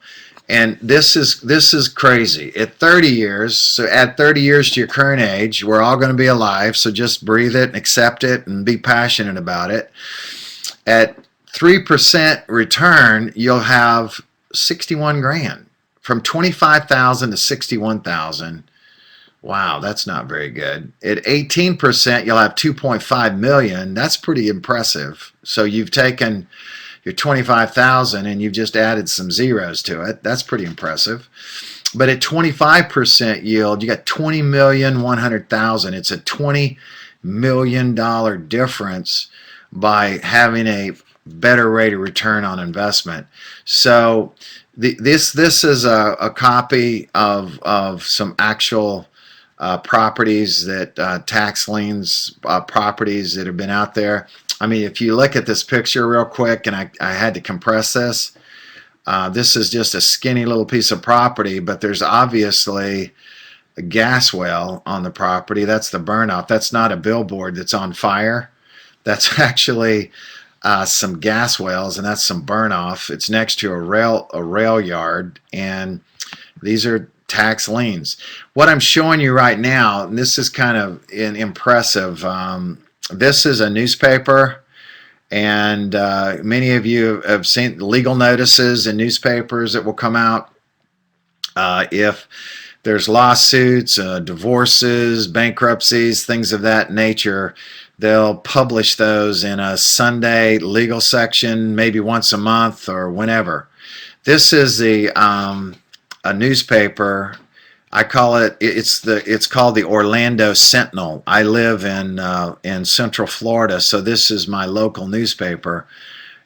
And this is crazy. At 30 years, so add 30 years to your current age, we're all going to be alive, so just breathe it and accept it and be passionate about it. At 3% return, you'll have 61 grand. From 25,000 to 61,000. Wow, that's not very good. At 18%, you'll have 2.5 million. That's pretty impressive. So you've taken your 25,000 and you've just added some zeros to it. That's pretty impressive. But at 25% yield, you got 20,100,000. It's a $20 million difference by having a better rate of return on investment. So this is a copy of some actual properties that tax liens properties that have been out there. I mean, if you look at this picture real quick, and I had to compress this, this is just a skinny little piece of property, but there's obviously a gas well on the property. That's the burnout. That's not a billboard that's on fire. That's actually some gas wells, and that's some burn off. It's next to a rail yard, and these are tax liens. What I'm showing you right now, and this is kind of impressive. This is a newspaper, and many of you have seen legal notices in newspapers that will come out if there's lawsuits, divorces, bankruptcies, things of that nature. They'll publish those in a Sunday legal section, maybe once a month or whenever. This is a newspaper I call it, it's called the Orlando Sentinel. I live in Central Florida, so this is my local newspaper,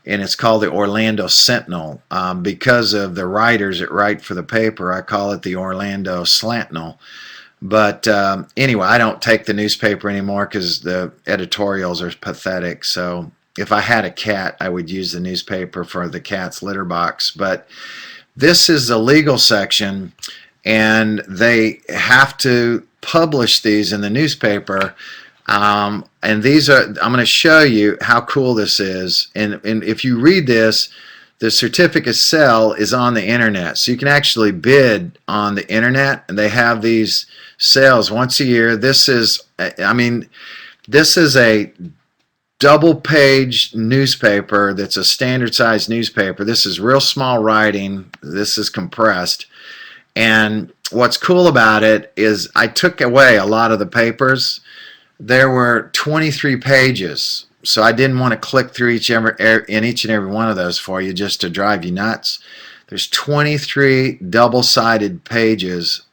and it's called the Orlando Sentinel. Because of the writers that write for the paper, I call it the Orlando Slantinel. But anyway, I don't take the newspaper anymore because the editorials are pathetic. So if I had a cat, I would use the newspaper for the cat's litter box. But this is the legal section, and they have to publish these in the newspaper. And these are, I'm going to show you how cool this is. And if you read this, the certificate sale is on the internet. So you can actually bid on the internet, and they have these sales once a year. This is, I mean, this is a double page newspaper that's a standard size newspaper. This is real small writing. This is compressed. And what's cool about it is I took away a lot of the papers. There were 23 pages, so I didn't want to click through each and every one of those for you just to drive you nuts. There's 23 double-sided pages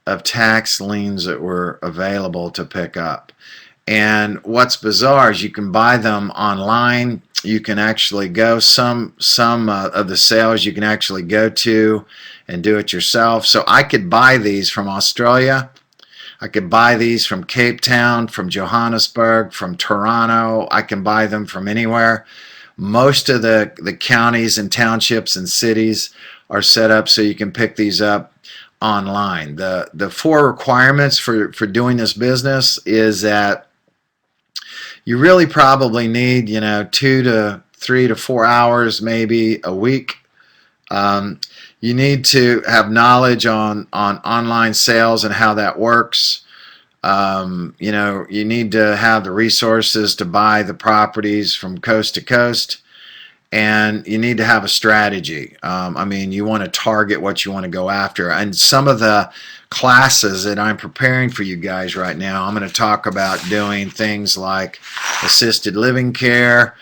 of tax liens that were available to pick up. And what's bizarre is you can buy them online. You can actually go, some of the sales you can actually go to and do it yourself. So I could buy these from Australia. I could buy these from Cape Town, from Johannesburg, from Toronto. I can buy them from anywhere. Most of the counties and townships and cities are set up so you can pick these up online. The 4 requirements for doing this business is that you really probably need, 2 to 3 to 4 hours maybe a week. You need to have knowledge on online sales and how that works. You need to have the resources to buy the properties from coast to coast, and you need to have a strategy. You want to target what you want to go after. And some of the classes that I'm preparing for you guys right now, I'm going to talk about doing things like assisted living care.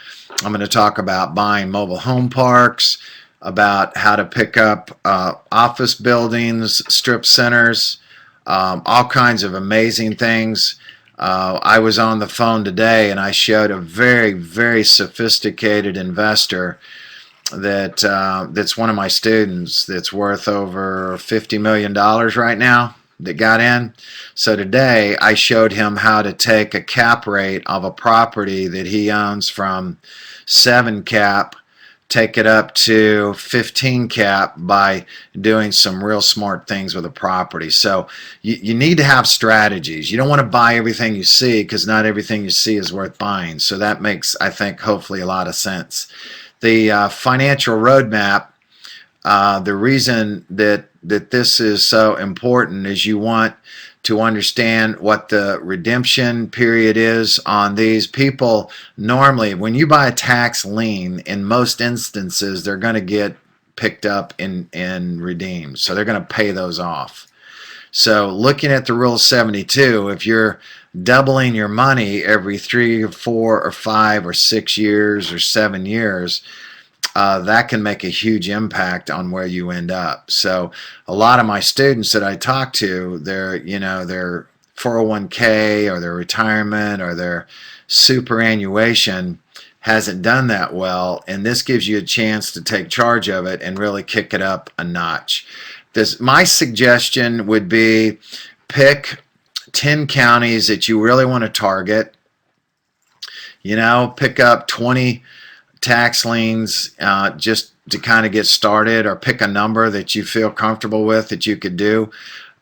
I'm going to talk about buying mobile home parks, about how to pick up office buildings, strip centers, all kinds of amazing things. I was on the phone today and I showed a very, very sophisticated investor that's one of my students that's worth over $50 million right now that got in. So today I showed him how to take a cap rate of a property that he owns from 7 cap, take it up to 15 cap by doing some real smart things with a property. So you need to have strategies. You don't want to buy everything you see, because not everything you see is worth buying. So that makes, I think, hopefully a lot of sense. The financial roadmap, the reason that this is so important is you want to understand what the redemption period is on these. People normally, when you buy a tax lien, in most instances they're going to get picked up and redeemed, so they're going to pay those off. So looking at the rule of 72, if you're doubling your money every 3 or 4 or 5 or 6 years or 7 years, that can make a huge impact on where you end up. So a lot of my students that I talk to, their 401k or their retirement or their superannuation hasn't done that well, and this gives you a chance to take charge of it and really kick it up a notch. My suggestion would be pick 10 counties that you really want to target. Pick up 20 tax liens just to kind of get started, or pick a number that you feel comfortable with that you could do.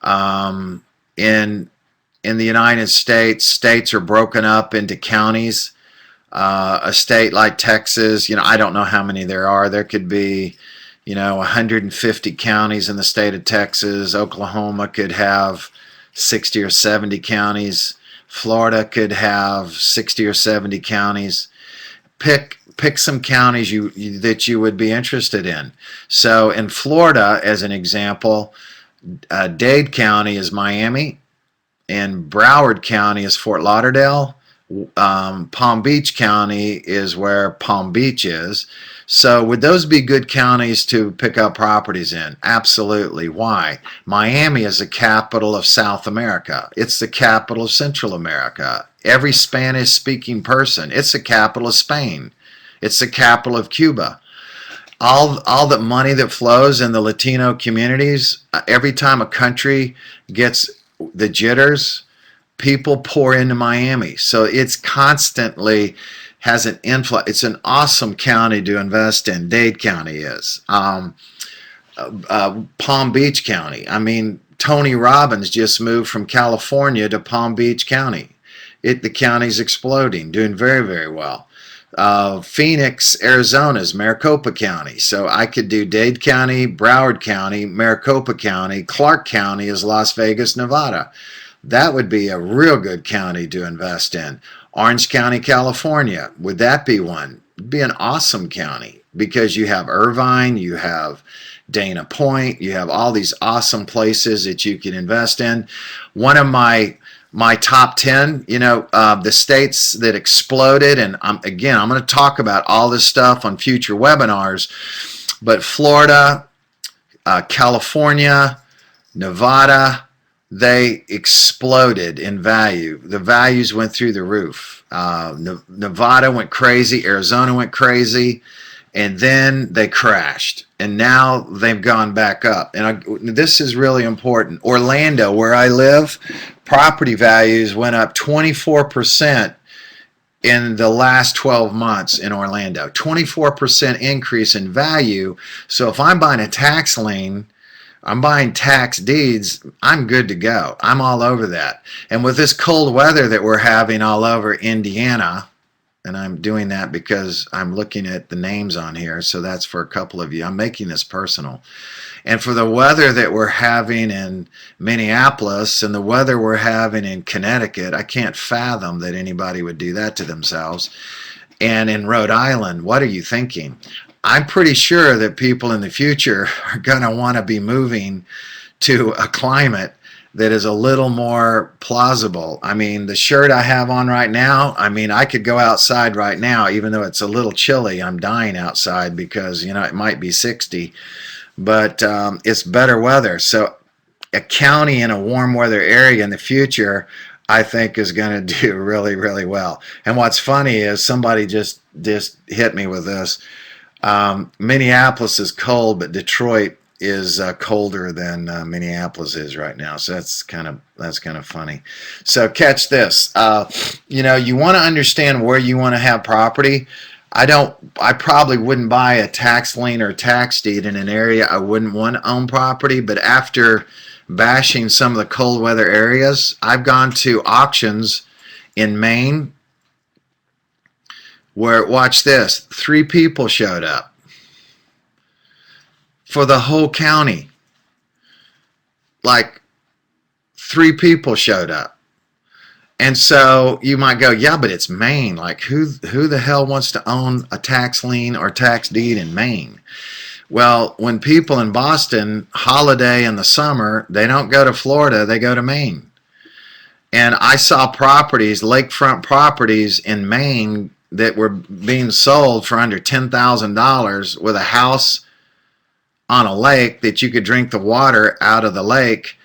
In the United States, states are broken up into counties. A state like Texas, I don't know how many there are. There could be 150 counties in the state of Texas. Oklahoma could have 60 or 70 counties. Florida could have 60 or 70 counties. Pick some counties that you would be interested in. So in Florida, as an example, Dade County is Miami, and Broward County is Fort Lauderdale, Palm Beach County is where Palm Beach is. So would those be good counties to pick up properties in? Absolutely. Why? Miami is the capital of South America. It's the capital of Central America. Every Spanish speaking person, it's the capital of Spain. It's the capital of Cuba. All the money that flows in the Latino communities, every time a country gets the jitters, people pour into Miami. So it's constantly has an influx. It's an awesome county to invest in. Dade County is. Palm Beach County. I mean, Tony Robbins just moved from California to Palm Beach County. The county's exploding, doing very, very well. Phoenix, Arizona is Maricopa County. So I could do Dade County, Broward County, Maricopa County. Clark County is Las Vegas, Nevada. That would be a real good county to invest in. Orange County, California. Would that be one? It'd be an awesome county because you have Irvine, you have Dana Point, you have all these awesome places that you can invest in. One of my top 10, the states that exploded, and I'm going to talk about all this stuff on future webinars, but Florida, California, Nevada, they exploded in value. The values went through the roof. Nevada went crazy, Arizona went crazy, and then they crashed. And now they've gone back up. And this is really important. Orlando, where I live, property values went up 24% in the last 12 months in Orlando. 24% increase in value. So if I'm buying a tax lien, I'm buying tax deeds, I'm good to go. I'm all over that. And with this cold weather that we're having all over Indiana, and I'm doing that because I'm looking at the names on here, so that's for a couple of you. I'm making this personal. And for the weather that we're having in Minneapolis and the weather we're having in Connecticut, I can't fathom that anybody would do that to themselves. And in Rhode Island, what are you thinking? I'm pretty sure that people in the future are going to want to be moving to a climate that is a little more plausible. I mean, the shirt I have on right now, I mean, I could go outside right now, even though it's a little chilly. I'm dying outside because, it might be 60, but it's better weather. So a county in a warm weather area in the future, I think, is going to do really, really well. And what's funny is somebody just hit me with this. Minneapolis is cold, but Detroit is colder than Minneapolis is right now. So that's kind of funny. So catch this. You want to understand where you want to have property. I probably wouldn't buy a tax lien or tax deed in an area I wouldn't want to own property. But after bashing some of the cold weather areas, I've gone to auctions in Maine where, watch this, 3 people showed up for the whole county. Like 3 people showed up. And so you might go, yeah, but it's Maine. Like who the hell wants to own a tax lien or tax deed in Maine? Well, when people in Boston holiday in the summer, they don't go to Florida, they go to Maine. And I saw properties, lakefront properties in Maine that were being sold for under $10,000 with a house on a lake that you could drink the water out of the lake.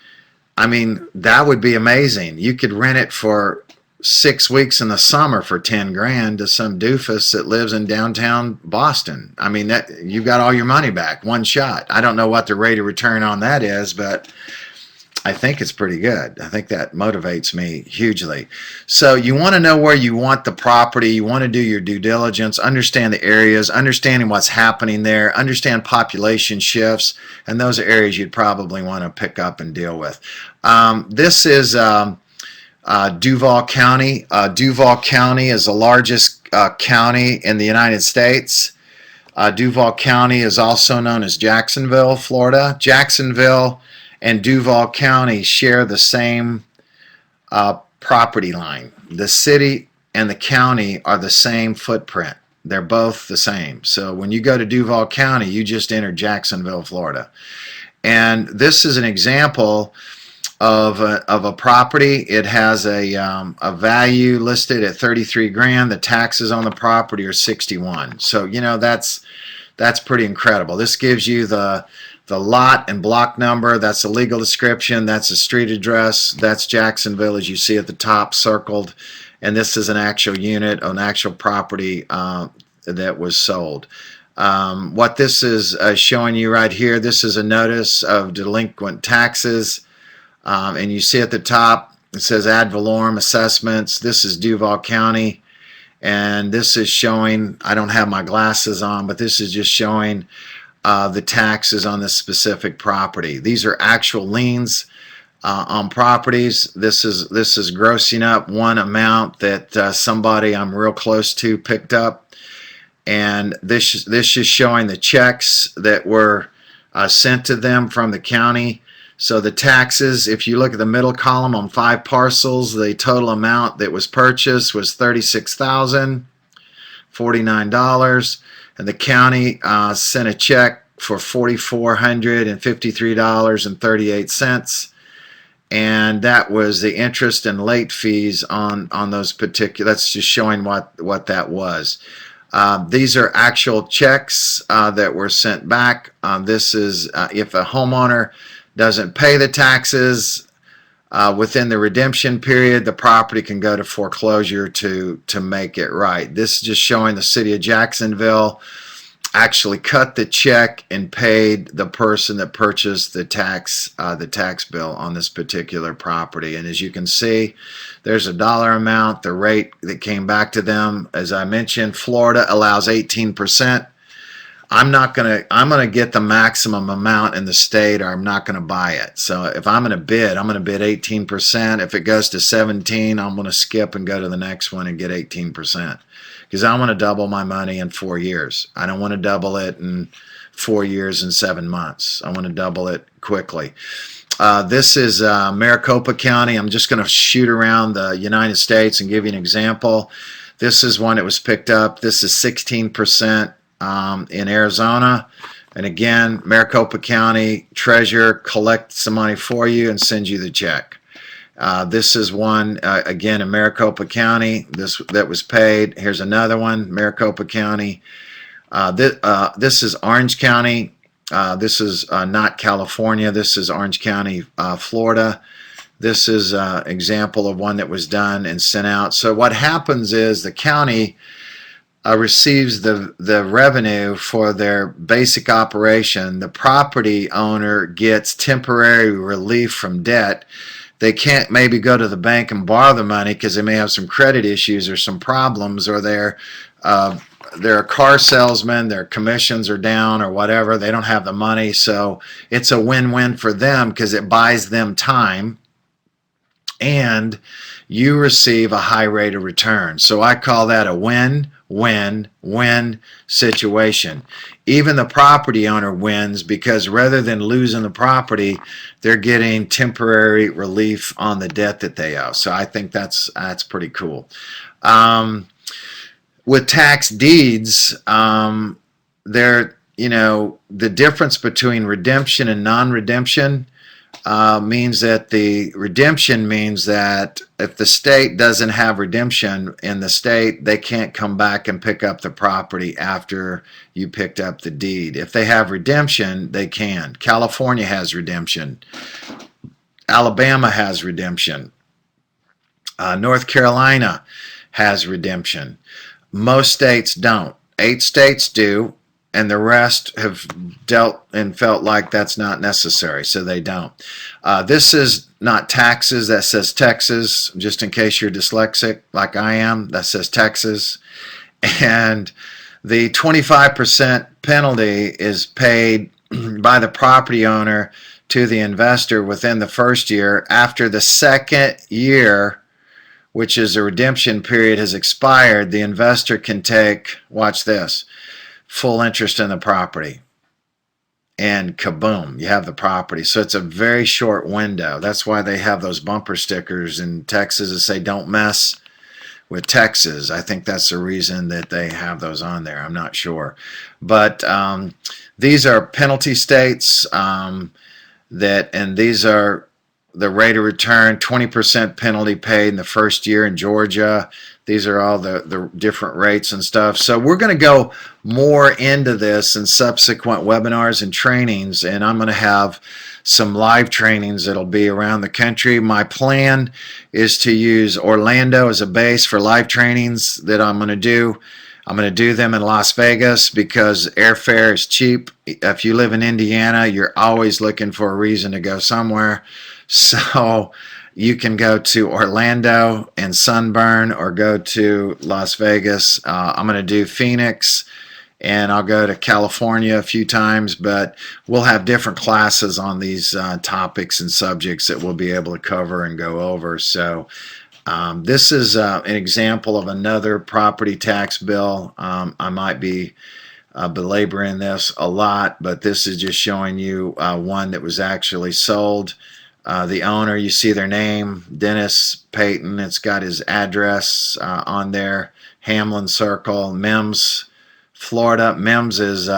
I mean, that would be amazing. You could rent it for 6 weeks in the summer for 10 grand to some doofus that lives in downtown Boston. I mean, that you got all your money back, one shot. I don't know what the rate of return on that is, but I think it's pretty good. I think that motivates me hugely. So you want to know where you want the property. You want to do your due diligence, understand the areas, understanding what's happening there, understand population shifts, and those are areas you'd probably want to pick up and deal with. This is Duval County. Duval County is the largest county in the United States. Duval County is also known as Jacksonville, Florida. Jacksonville and Duval County share the same property line. The city and the county are the same footprint. They're both the same. So when you go to Duval County, you just enter Jacksonville, Florida. And this is an example of a property. It has a value listed at 33 grand. The taxes on the property are 61. So that's pretty incredible. This gives you the lot and block number. That's the legal description. That's the street address. That's Jacksonville, as you see at the top, circled. And this is an actual unit, an actual property that was sold. What this is showing you right here, this is a notice of delinquent taxes. And you see at the top, it says ad valorem assessments. This is Duval County. And this is showing, I don't have my glasses on, but this is just showing the taxes on this specific property. These are actual liens on properties. This is grossing up one amount that somebody I'm real close to picked up. And this is showing the checks that were sent to them from the county. So the taxes, if you look at the middle column on 5 parcels, the total amount that was purchased was $36,049, and the county sent a check for $4,453.38, and that was the interest and late fees on those particular. That's just showing what that was. These are actual checks that were sent back. This is if a homeowner doesn't pay the taxes within the redemption period, the property can go to foreclosure to make it right. This is just showing the city of Jacksonville actually cut the check and paid the person that purchased the tax bill on this particular property. And as you can see, there's a dollar amount, the rate that came back to them. As I mentioned, Florida allows 18%. I'm gonna get the maximum amount in the state, or I'm not gonna buy it. So if I'm gonna bid 18%. If it goes to 17, I'm gonna skip and go to the next one and get 18%, because I want to double my money in 4 years. I don't want to double it in 4 years and 7 months. I want to double it quickly. This is Maricopa County. I'm just going to shoot around the United States and give you an example. This is one that was picked up. This is 16%. In Arizona, and again, Maricopa County treasurer collects the money for you and sends you the check. This is one again in Maricopa County. That was paid. Here's another one, Maricopa County. This is Orange County. This is not California. This is Orange County, Florida. This is an example of one that was done and sent out. So what happens is the county receives the revenue for their basic operation. The property owner gets temporary relief from debt. They can't maybe go to the bank and borrow the money because they may have some credit issues or some problems, or they're a car salesman, their commissions are down or whatever. They don't have the money, so it's a win-win for them because it buys them time and you receive a high rate of return. So I call that a win-win-win situation. Even the property owner wins, because rather than losing the property, they're getting temporary relief on the debt that they owe. So I think that's pretty cool. With tax deeds, the difference between redemption and non-redemption means that the redemption means that if the state doesn't have redemption in the state, they can't come back and pick up the property after you picked up the deed. If they have redemption, they can. California has redemption. Alabama has redemption. North Carolina has redemption. Most states don't. 8 states do, and the rest have dealt and felt like that's not necessary, so they don't. This is not taxes, that says Texas, just in case you're dyslexic like I am, that says Texas. And the 25% penalty is paid by the property owner to the investor within the first year. After the second year, which is a redemption period, has expired, the investor can take, watch this, full interest in the property, and kaboom, you have the property. So it's a very short window. That's why they have those bumper stickers in Texas that say don't mess with Texas. I think that's the reason that they have those on there. I'm not sure, but these are penalty states and these are the rate of return, 20% penalty paid in the first year in Georgia. These are all the different rates and stuff. So we're going to go more into this in subsequent webinars and trainings, and I'm going to have some live trainings that'll be around the country. My plan is to use Orlando as a base for live trainings that I'm going to do. I'm going to do them in Las Vegas because airfare is cheap. If you live in Indiana, you're always looking for a reason to go somewhere. So you can go to Orlando and sunburn or go to Las Vegas. I'm going to do Phoenix, and I'll go to California a few times, but we'll have different classes on these topics and subjects that we'll be able to cover and go over. So this is an example of another property tax bill. I might be belaboring this a lot, but this is just showing you one that was actually sold. The owner, you see their name, Dennis Payton. It's got his address on there, Hamlin Circle, Mims, Florida. Mims is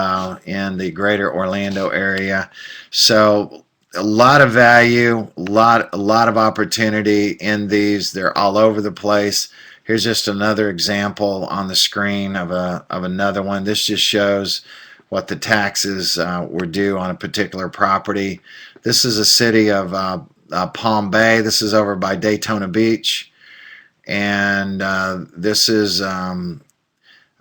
in the greater Orlando area. So a lot of value, a lot of opportunity in these. They're all over the place. Here's just another example on the screen of another one. This just shows what the taxes were due on a particular property. This is a city of Palm Bay. This is over by Daytona Beach. And this is a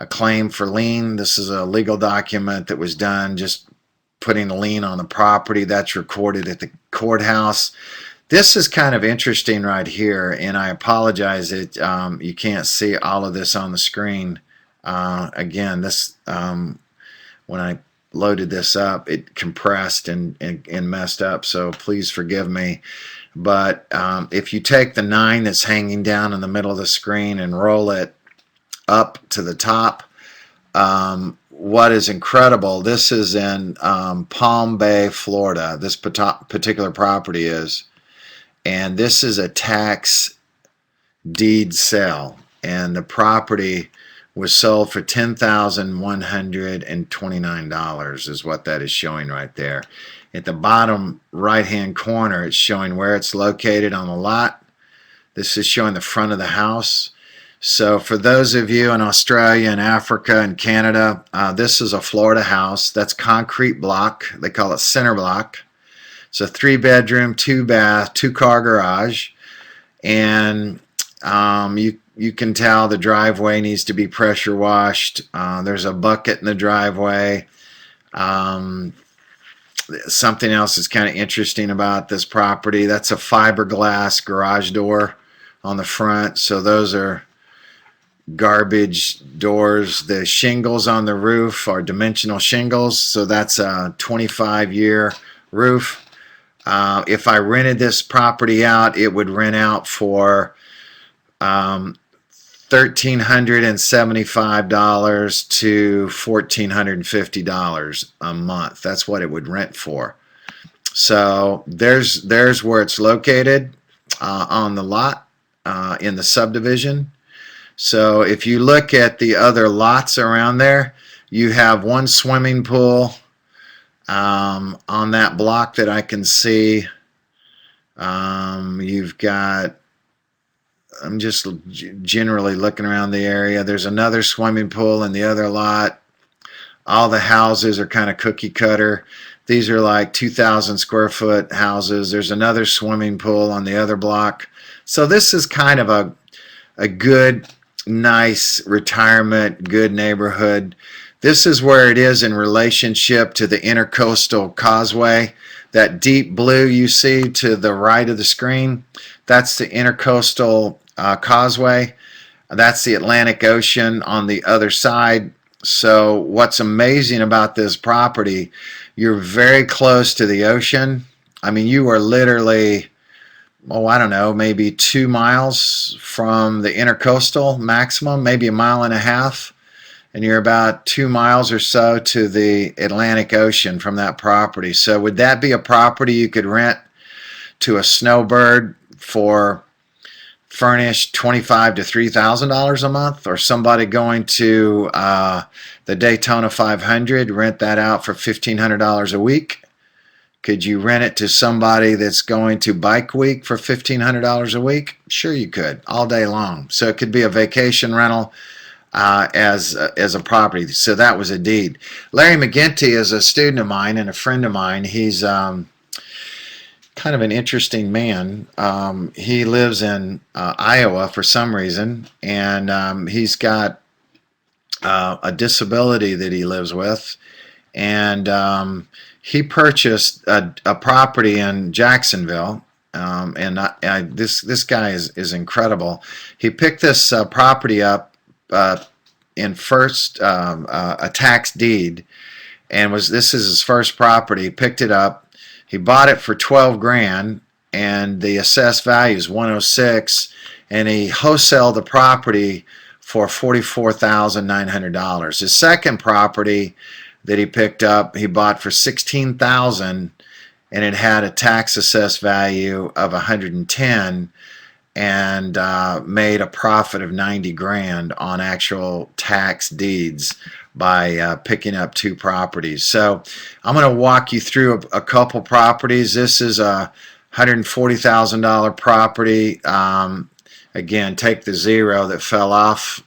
claim for lien. This is a legal document that was done just putting a lien on the property. That's recorded at the courthouse. This is kind of interesting right here, and I apologize that you can't see all of this on the screen. Again, this when I loaded this up, it compressed and messed up, so please forgive me. But if you take the 9 that's hanging down in the middle of the screen and roll it up to the top, what is incredible, this is in Palm Bay, Florida, this particular property is, and this is a tax deed sale, and the property was sold for $10,129 is what that is showing right there. At the bottom right hand corner, it's showing where it's located on the lot. This is showing the front of the house. So for those of you in Australia and Africa and Canada, this is a Florida house. That's concrete block. They call it center block. It's a 3-bedroom, 2-bath, 2-car garage. And you can tell the driveway needs to be pressure washed. There's a bucket in the driveway. Something else that's kind of interesting about this property, that's a fiberglass garage door on the front. So those are garbage doors. The shingles on the roof are dimensional shingles. So that's a 25-year roof. If I rented this property out, it would rent out for $1,375 to $1,450 a month. That's what it would rent for. So there's where it's located on the lot in the subdivision. So if you look at the other lots around there, you have one swimming pool on that block that I can see. You've got, I'm just generally looking around the area. There's another swimming pool in the other lot. All the houses are kind of cookie cutter. These are like 2,000 square foot houses. There's another swimming pool on the other block. So this is kind of a good, nice retirement, good neighborhood. This is where it is in relationship to the Intercoastal Causeway. That deep blue you see to the right of the screen, that's the Intercoastal Causeway. That's the Atlantic Ocean on the other side. So what's amazing about this property, you're very close to the ocean. I mean, you are literally, oh, I don't know, maybe 2 miles from the Intercoastal maximum, maybe 1.5 miles. And you're about 2 miles or so to the Atlantic Ocean from that property. So would that be a property you could rent to a snowbird for furnished $2,500 to $3,000 a month, or somebody going to the Daytona 500, rent that out for $1,500 a week? Could you rent it to somebody that's going to Bike Week for $1,500 a week? Sure you could, all day long. So it could be a vacation rental as a property. So that was a deed. Larry McGinty is a student of mine and a friend of mine. He's kind of an interesting man. He lives in Iowa for some reason, and he's got a disability that he lives with, and he purchased a property in Jacksonville. This guy is incredible. He picked this property up in first a tax deed, and this is his first property. He picked it up. He bought it for 12 grand, and the assessed value is 106, and he wholesaled the property for $44,900. His second property that he picked up, he bought for $16,000, and it had a tax assessed value of 110, and made a profit of 90 grand on actual tax deeds by picking up 2 properties. So I'm going to walk you through a couple properties. This is a $140,000 property. Again, take the 0 that fell off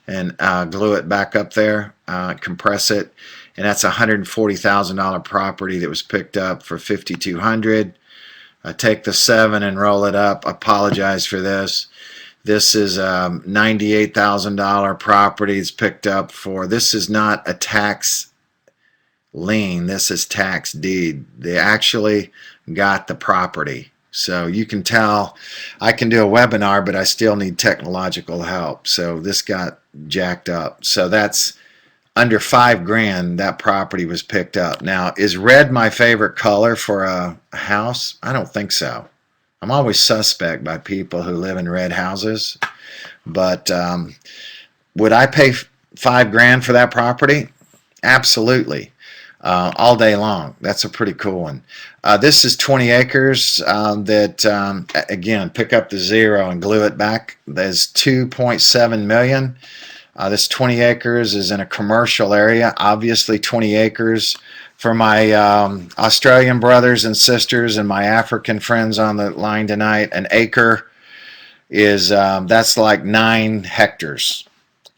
and glue it back up there, compress it, and that's a $140,000 property that was picked up for $5,200. Take the 7 and roll it up. Apologize for this. This is a $98,000 property. It's picked up for, this is not a tax lien, this is tax deed. They actually got the property. So you can tell I can do a webinar, but I still need technological help. So this got jacked up. So that's under 5 grand that property was picked up. Now, is red my favorite color for a house? I don't think so. I'm always suspect by people who live in red houses. But would I pay 5 grand for that property? Absolutely. All day long. That's a pretty cool one. This is 20 acres that, again, pick up the 0 and glue it back. There's 2.7 million. This 20 acres is in a commercial area. Obviously 20 acres. For my Australian brothers and sisters and my African friends on the line tonight, an acre is, that's like 9 hectares.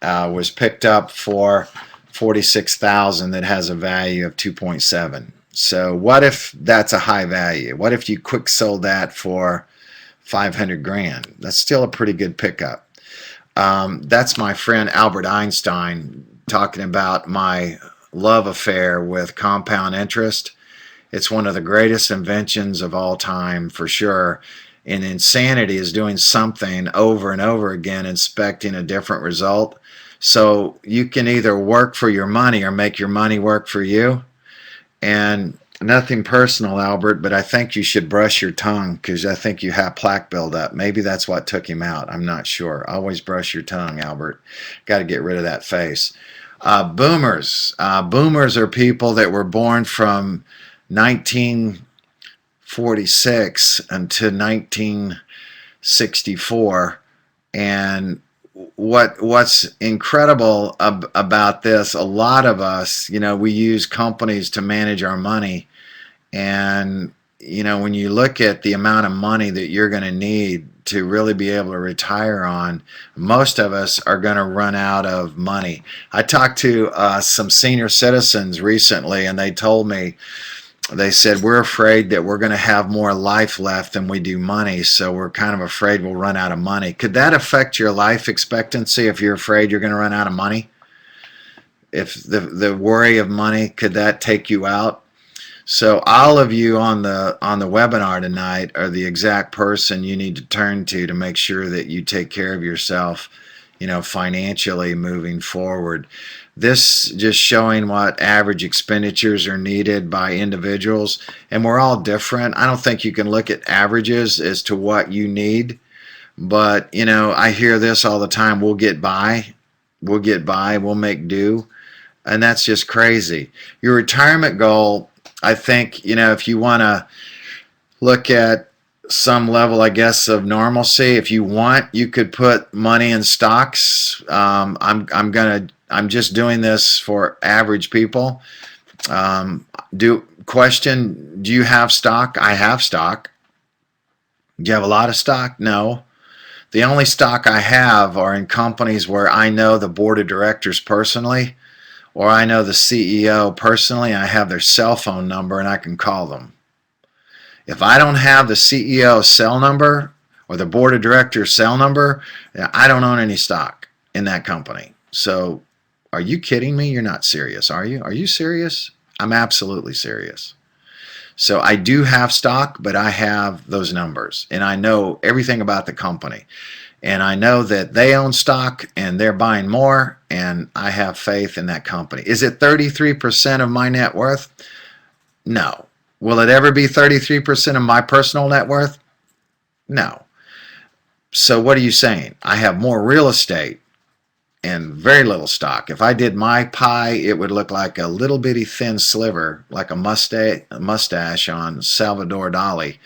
Was picked up for $46,000 that has a value of 2.7. So what if that's a high value? What if you quick sold that for 500 grand? That's still a pretty good pickup. That's my friend Albert Einstein talking about my love affair with compound interest. It's one of the greatest inventions of all time for sure. And insanity is doing something over and over again, expecting a different result. So you can either work for your money or make your money work for you. And nothing personal, Albert, but I think you should brush your tongue because I think you have plaque buildup. Maybe that's what took him out. I'm not sure. Always brush your tongue, Albert. Got to get rid of that face. Boomers. Boomers are people that were born from 1946 until 1964. And what's incredible about this, a lot of us, we use companies to manage our money. And, when you look at the amount of money that you're going to need to really be able to retire on, most of us are going to run out of money. I talked to some senior citizens recently, and they told me, they said, we're afraid that we're going to have more life left than we do money, so we're kind of afraid we'll run out of money. Could that affect your life expectancy if you're afraid you're going to run out of money? If the worry of money, could that take you out? So all of you on the webinar tonight are the exact person you need to turn to make sure that you take care of yourself, financially moving forward. This just showing what average expenditures are needed by individuals, and we're all different. I don't think you can look at averages as to what you need, but I hear this all the time: we'll get by, we'll make do, and that's just crazy. Your retirement goal, I think, if you want to look at some level, I guess, of normalcy, if you want, you could put money in stocks. I'm just doing this for average people. Do you have stock? I have stock. Do you have a lot of stock? No. The only stock I have are in companies where I know the board of directors personally, or I know the CEO personally, and I have their cell phone number and I can call them. If I don't have the CEO's cell number or the board of directors cell number, I don't own any stock in that company. So are you kidding me? You're not serious, are you? Are you serious? I'm absolutely serious. So I do have stock, but I have those numbers and I know everything about the company. And I know that they own stock and they're buying more, and I have faith in that company. Is it 33% of my net worth? No. Will it ever be 33% of my personal net worth? No. So what are you saying? I have more real estate and very little stock. If I did my pie, it would look like a little bitty thin sliver, like a mustache on Salvador Dali,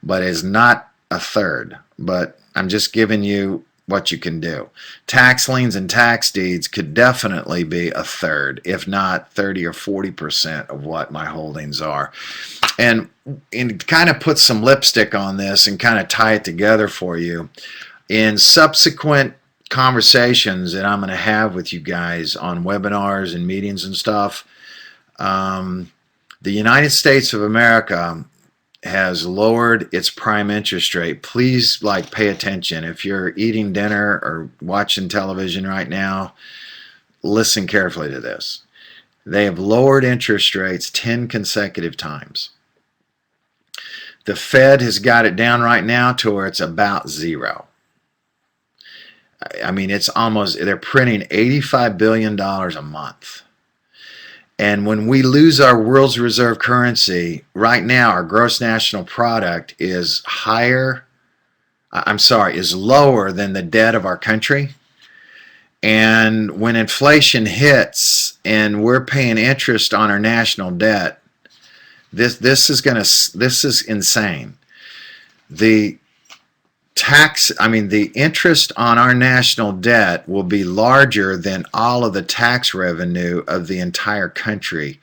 but it's not a third. But I'm just giving you what you can do. Tax liens and tax deeds could definitely be a third, if not 30 or 40% of what my holdings are. And kind of put some lipstick on this and kind of tie it together for you. In subsequent conversations that I'm going to have with you guys on webinars and meetings and stuff, the United States of America has lowered its prime interest rate. Please pay attention. If you're eating dinner or watching television right now, listen carefully to this. They have lowered interest rates 10 consecutive times. The Fed has got it down right now to where it's about zero. I mean, it's almost, they're printing $85 billion a month. And when we lose our world's reserve currency, right now our gross national product is lower than the debt of our country. And when inflation hits and we're paying interest on our national debt, this is insane. The interest on our national debt will be larger than all of the tax revenue of the entire country,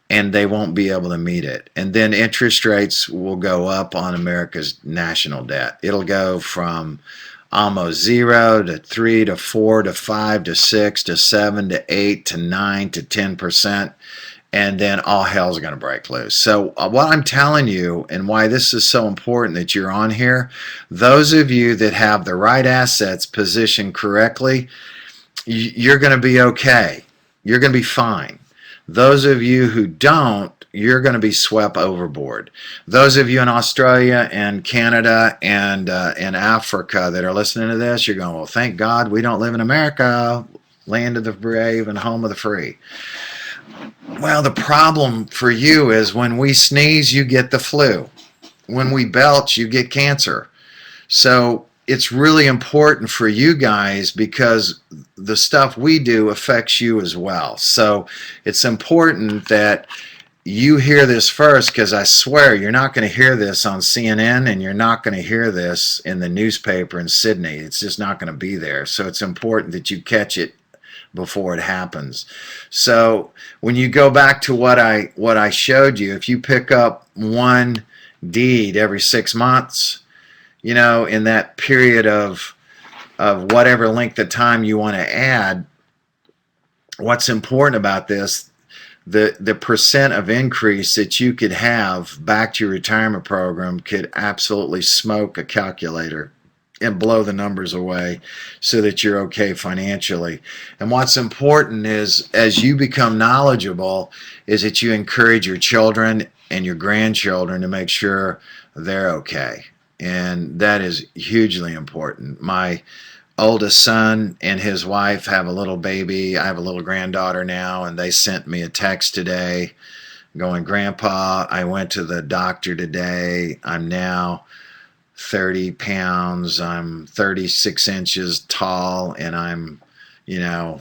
and they won't be able to meet it. And then interest rates will go up on America's national debt. It'll go from almost 0 to 3 to 4 to 5 to 6 to 7 to 8 to 9 to 10%. And then all hell's going to break loose. So what I'm telling you and why this is so important that you're on here, those of you that have the right assets positioned correctly, you're going to be okay. You're going to be fine. Those of you who don't, you're going to be swept overboard. Those of you in Australia and Canada and Africa that are listening to this, you're going, well, thank God we don't live in America, land of the brave and home of the free. Well, the problem for you is when we sneeze, you get the flu. When we belch, you get cancer. So it's really important for you guys because the stuff we do affects you as well. So it's important that you hear this first, because I swear you're not going to hear this on CNN and you're not going to hear this in the newspaper in Sydney. It's just not going to be there. So it's important that you catch it before it happens. So when you go back to what I showed you, if you pick up one deed every 6 months, in that period of whatever length of time you want to add, what's important about this, the percent of increase that you could have back to your retirement program could absolutely smoke a calculator and blow the numbers away so that you're okay financially. And what's important is, as you become knowledgeable, is that you encourage your children and your grandchildren to make sure they're okay. And that is hugely important. My oldest son and his wife have a little baby. I have a little granddaughter now, and they sent me a text today going, Grandpa, I went to the doctor today. I'm now 30 pounds, I'm 36 inches tall, and I'm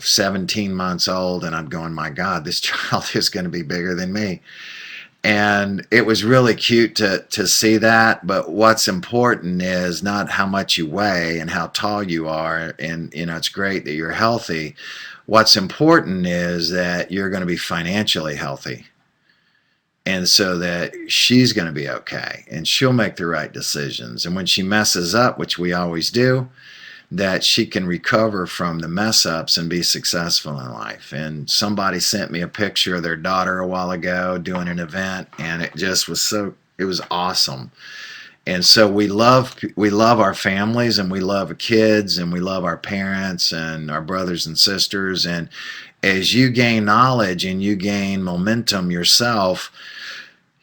17 months old, and I'm going, my God, this child is going to be bigger than me. And it was really cute to see that. But what's important is not how much you weigh and how tall you are, and it's great that you're healthy. What's important is that you're going to be financially healthy, and so that she's going to be okay and she'll make the right decisions. And when she messes up, which we always do, that she can recover from the mess ups and be successful in life. And somebody sent me a picture of their daughter a while ago doing an event, and it just was it was awesome. And so we love our families, and we love kids, and we love our parents and our brothers and sisters. And as you gain knowledge and you gain momentum yourself,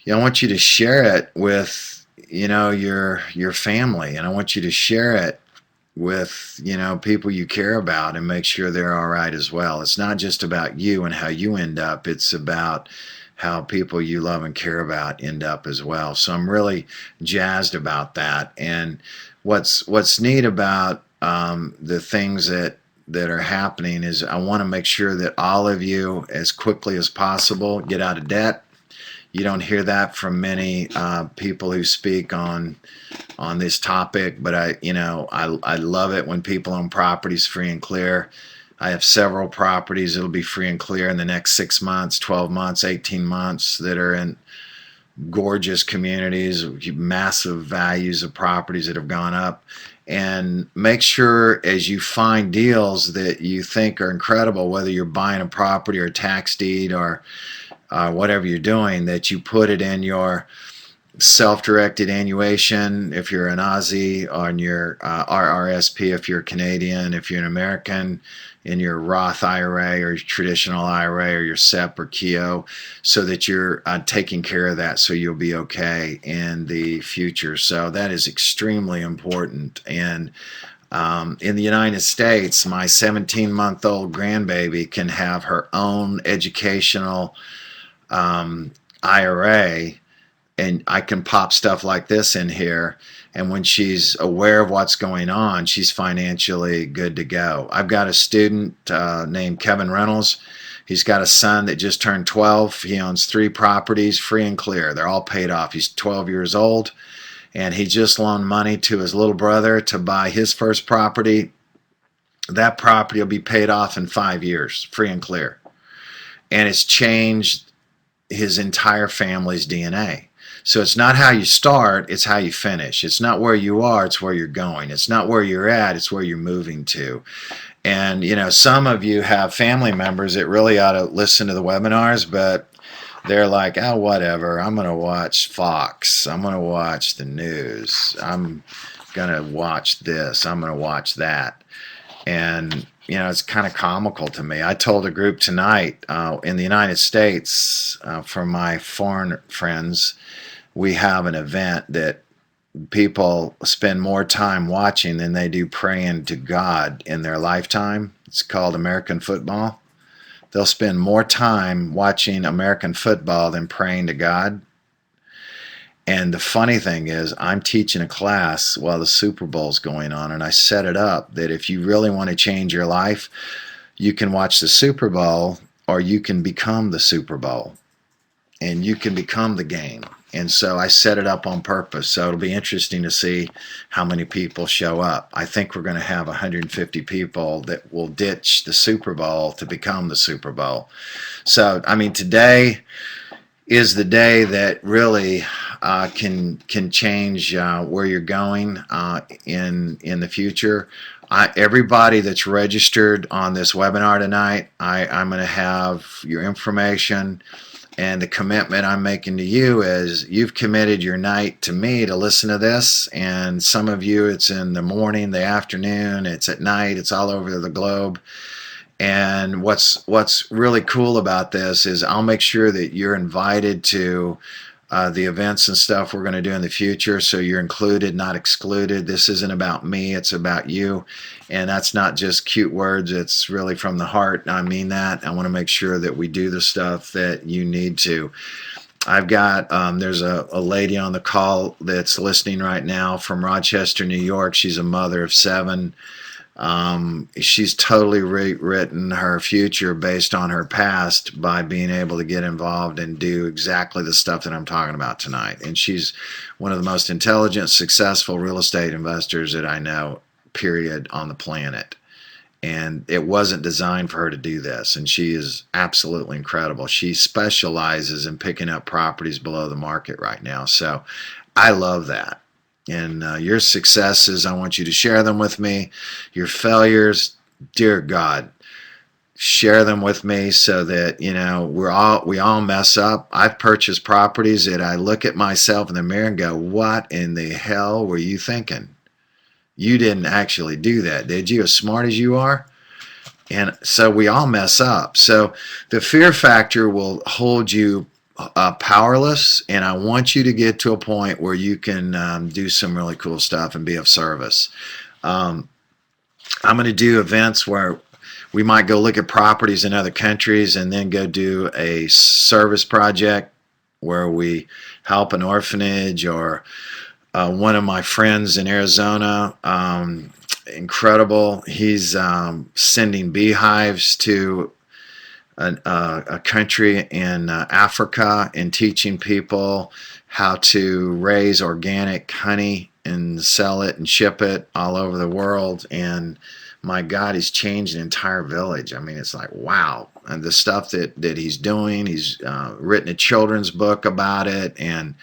I want you to share it with your family, and I want you to share it with people you care about, and make sure they're all right as well. It's not just about you and how you end up, it's about how people you love and care about end up as well. So I'm really jazzed about that. And what's neat about the things that are happening is I want to make sure that all of you, as quickly as possible, get out of debt. You don't hear that from many people who speak on this topic, but I love it when people own properties free and clear. I have several properties that'll be free and clear in the next 6 months, 12 months, 18 months, that are in gorgeous communities, massive values of properties that have gone up. And make sure, as you find deals that you think are incredible, whether you're buying a property or a tax deed or whatever you're doing, that you put it in your self-directed annuation if you're an Aussie, on your RRSP if you're Canadian, if you're an American, in your Roth IRA or your traditional IRA or your SEP or KEO, so that you're taking care of that, so you'll be okay in the future. So that is extremely important. And in the United States, my 17-month-old grandbaby can have her own educational IRA, and I can pop stuff like this in here, and when she's aware of what's going on, she's financially good to go. I've got a student named Kevin Reynolds. He's got a son that just turned 12. He owns 3 properties free and clear. They're all paid off. He's 12 years old, and he just loaned money to his little brother to buy his first property. That property will be paid off in 5 years, free and clear. And it's changed his entire family's DNA. So it's not how you start, it's how you finish. It's not where you are, it's where you're going. It's not where you're at, it's where you're moving to. And some of you have family members that really ought to listen to the webinars, but they're like, oh, whatever, I'm going to watch Fox, I'm going to watch the news, I'm going to watch this, I'm going to watch that. And it's kind of comical to me. I told a group tonight in the United States, for my foreign friends, we have an event that people spend more time watching than they do praying to God in their lifetime. It's called American football. They'll spend more time watching American football than praying to God. And the funny thing is, I'm teaching a class while the Super Bowl's going on, and I set it up that if you really want to change your life, you can watch the Super Bowl, or you can become the Super Bowl, and you can become the game. And so I set it up on purpose. So it'll be interesting to see how many people show up. I think we're going to have 150 people that will ditch the Super Bowl to become the Super Bowl. So, today is the day that really can change where you're going in the future. Everybody that's registered on this webinar tonight, I'm going to have your information. And the commitment I'm making to you is, you've committed your night to me to listen to this. And some of you, it's in the morning, the afternoon, it's at night, it's all over the globe. And what's really cool about this is I'll make sure that you're invited to the events and stuff we're going to do in the future, so you're included, not excluded. This isn't about me, it's about you. And that's not just cute words, it's really from the heart. I mean that. I want to make sure that we do the stuff that you need to. I've got, there's a lady on the call that's listening right now from Rochester, New York. She's a mother of 7. She's totally rewritten her future based on her past by being able to get involved and do exactly the stuff that I'm talking about tonight. And she's one of the most intelligent, successful real estate investors that I know, period, on the planet. and it wasn't designed for her to do this, and she is absolutely incredible. She specializes in picking up properties below the market right now, so I love that. And your successes, I want you to share them with me. Your failures, dear God, share them with me, so that we all mess up. I've purchased properties that I look at myself in the mirror and go, what in the hell were you thinking? You didn't actually do that, did you? As smart as you are. And so we all mess up. So the fear factor will hold you powerless, and I want you to get to a point where you can do some really cool stuff and be of service. Um, I'm going to do events where we might go look at properties in other countries and then go do a service project where we help an orphanage, or one of my friends in Arizona, incredible. He's sending beehives to a country in Africa and teaching people how to raise organic honey and sell it and ship it all over the world. And my God, he's changed an entire village. I mean, it's like, wow. And the stuff that he's doing, he's written a children's book about it, and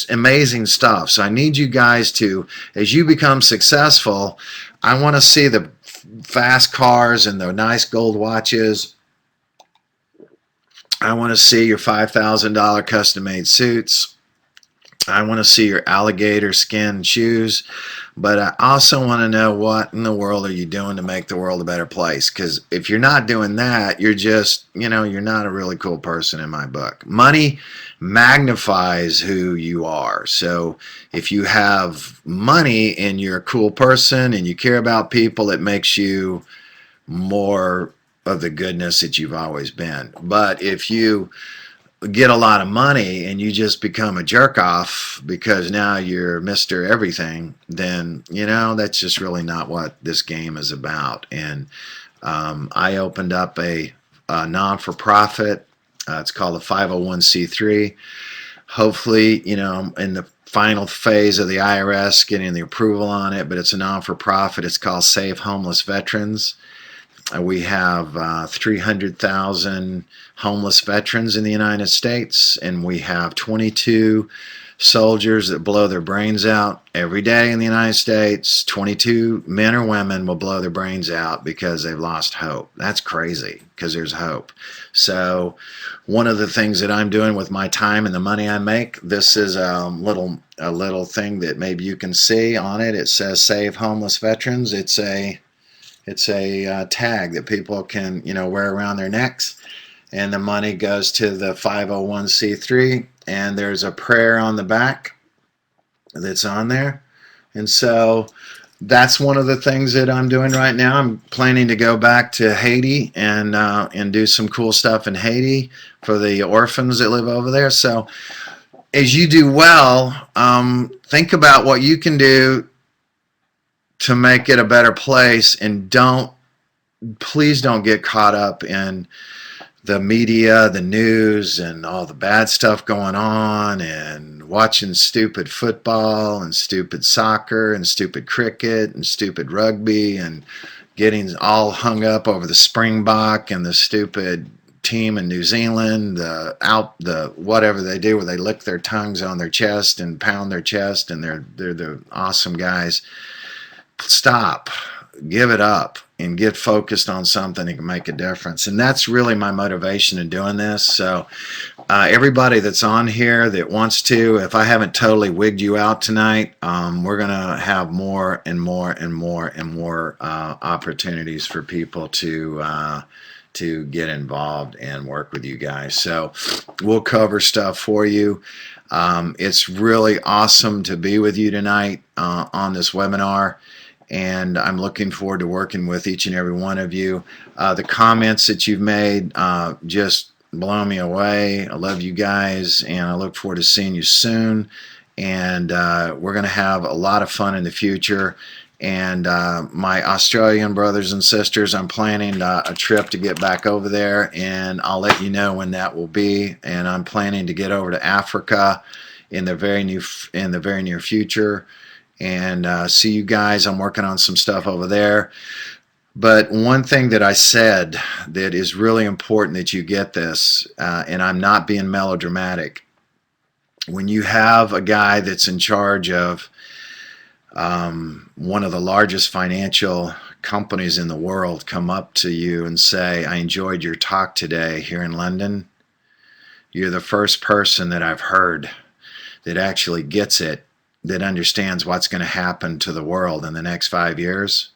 amazing stuff. So I need you guys to, as you become successful, I want to see the fast cars and the nice gold watches. I want to see your $5,000 custom-made suits. I want to see your alligator skin shoes. But I also want to know, what in the world are you doing to make the world a better place? Because if you're not doing that, you're just, you're not a really cool person in my book. Money magnifies who you are. So if you have money and you're a cool person and you care about people, it makes you more of the goodness that you've always been. But if you get a lot of money and you just become a jerk off because now you're Mr. Everything, then that's just really not what this game is about. And I opened up a non-for-profit. It's called a 501c3. Hopefully, in the final phase of the IRS getting the approval on it, but it's a non-for-profit. It's called Save Homeless Veterans. We have 300,000 homeless veterans in the United States, and we have 22 soldiers that blow their brains out every day in the United States. 22 men or women will blow their brains out because they've lost hope. That's crazy, because there's hope. So one of the things that I'm doing with my time and the money I make, this is a little thing that maybe you can see on it. It says Save Homeless Veterans. It's a tag that people can wear around their necks, and the money goes to the 501c3, and there's a prayer on the back that's on there. And so that's one of the things that I'm doing right now. I'm planning to go back to Haiti and do some cool stuff in Haiti for the orphans that live over there. So as you do well, think about what you can do to make it a better place, and please don't get caught up in the media, the news, and all the bad stuff going on, and watching stupid football and stupid soccer and stupid cricket and stupid rugby, and getting all hung up over the Springbok and the stupid team in New Zealand, the whatever they do where they lick their tongues on their chest and pound their chest, and they're the awesome guys. Stop, give it up, and get focused on something that can make a difference. And that's really my motivation in doing this. So everybody that's on here that wants to, if I haven't totally wigged you out tonight, we're going to have more and more and more and more opportunities for people to get involved and work with you guys. So we'll cover stuff for you. It's really awesome to be with you tonight on this webinar, and I'm looking forward to working with each and every one of you. The comments that you've made just blow me away. I love you guys, and I look forward to seeing you soon. And we're going to have a lot of fun in the future. And my Australian brothers and sisters, I'm planning a trip to get back over there, and I'll let you know when that will be. And I'm planning to get over to Africa in the very near future, and see you guys. I'm working on some stuff over there. But one thing that I said that is really important that you get this, and I'm not being melodramatic. When you have a guy that's in charge of one of the largest financial companies in the world come up to you and say, I enjoyed your talk today here in London, you're the first person that I've heard that actually gets it, that understands what's going to happen to the world in the next 5 years.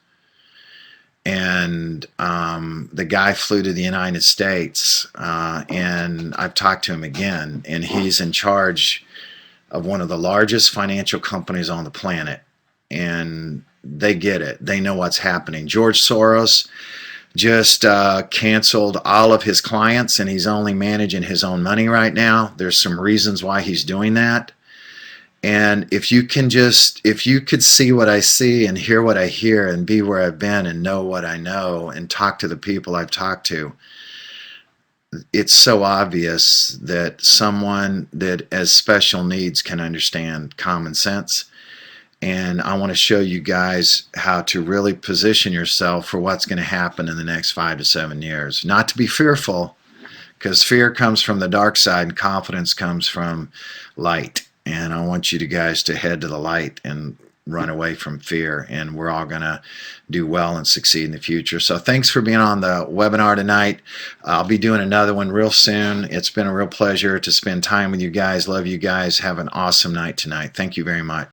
And the guy flew to the United States, and I've talked to him again, and he's in charge of one of the largest financial companies on the planet. And they get it. They know what's happening. George Soros just canceled all of his clients, and he's only managing his own money right now. There's some reasons why he's doing that. And if you could see what I see and hear what I hear and be where I've been and know what I know and talk to the people I've talked to, it's so obvious that someone that has special needs can understand common sense. And I want to show you guys how to really position yourself for what's going to happen in the next 5 to 7 years. Not to be fearful, because fear comes from the dark side and confidence comes from light. And I want you guys to head to the light and run away from fear, and we're all going to do well and succeed in the future. So thanks for being on the webinar tonight. I'll be doing another one real soon. It's been a real pleasure to spend time with you guys. Love you guys. Have an awesome night tonight. Thank you very much.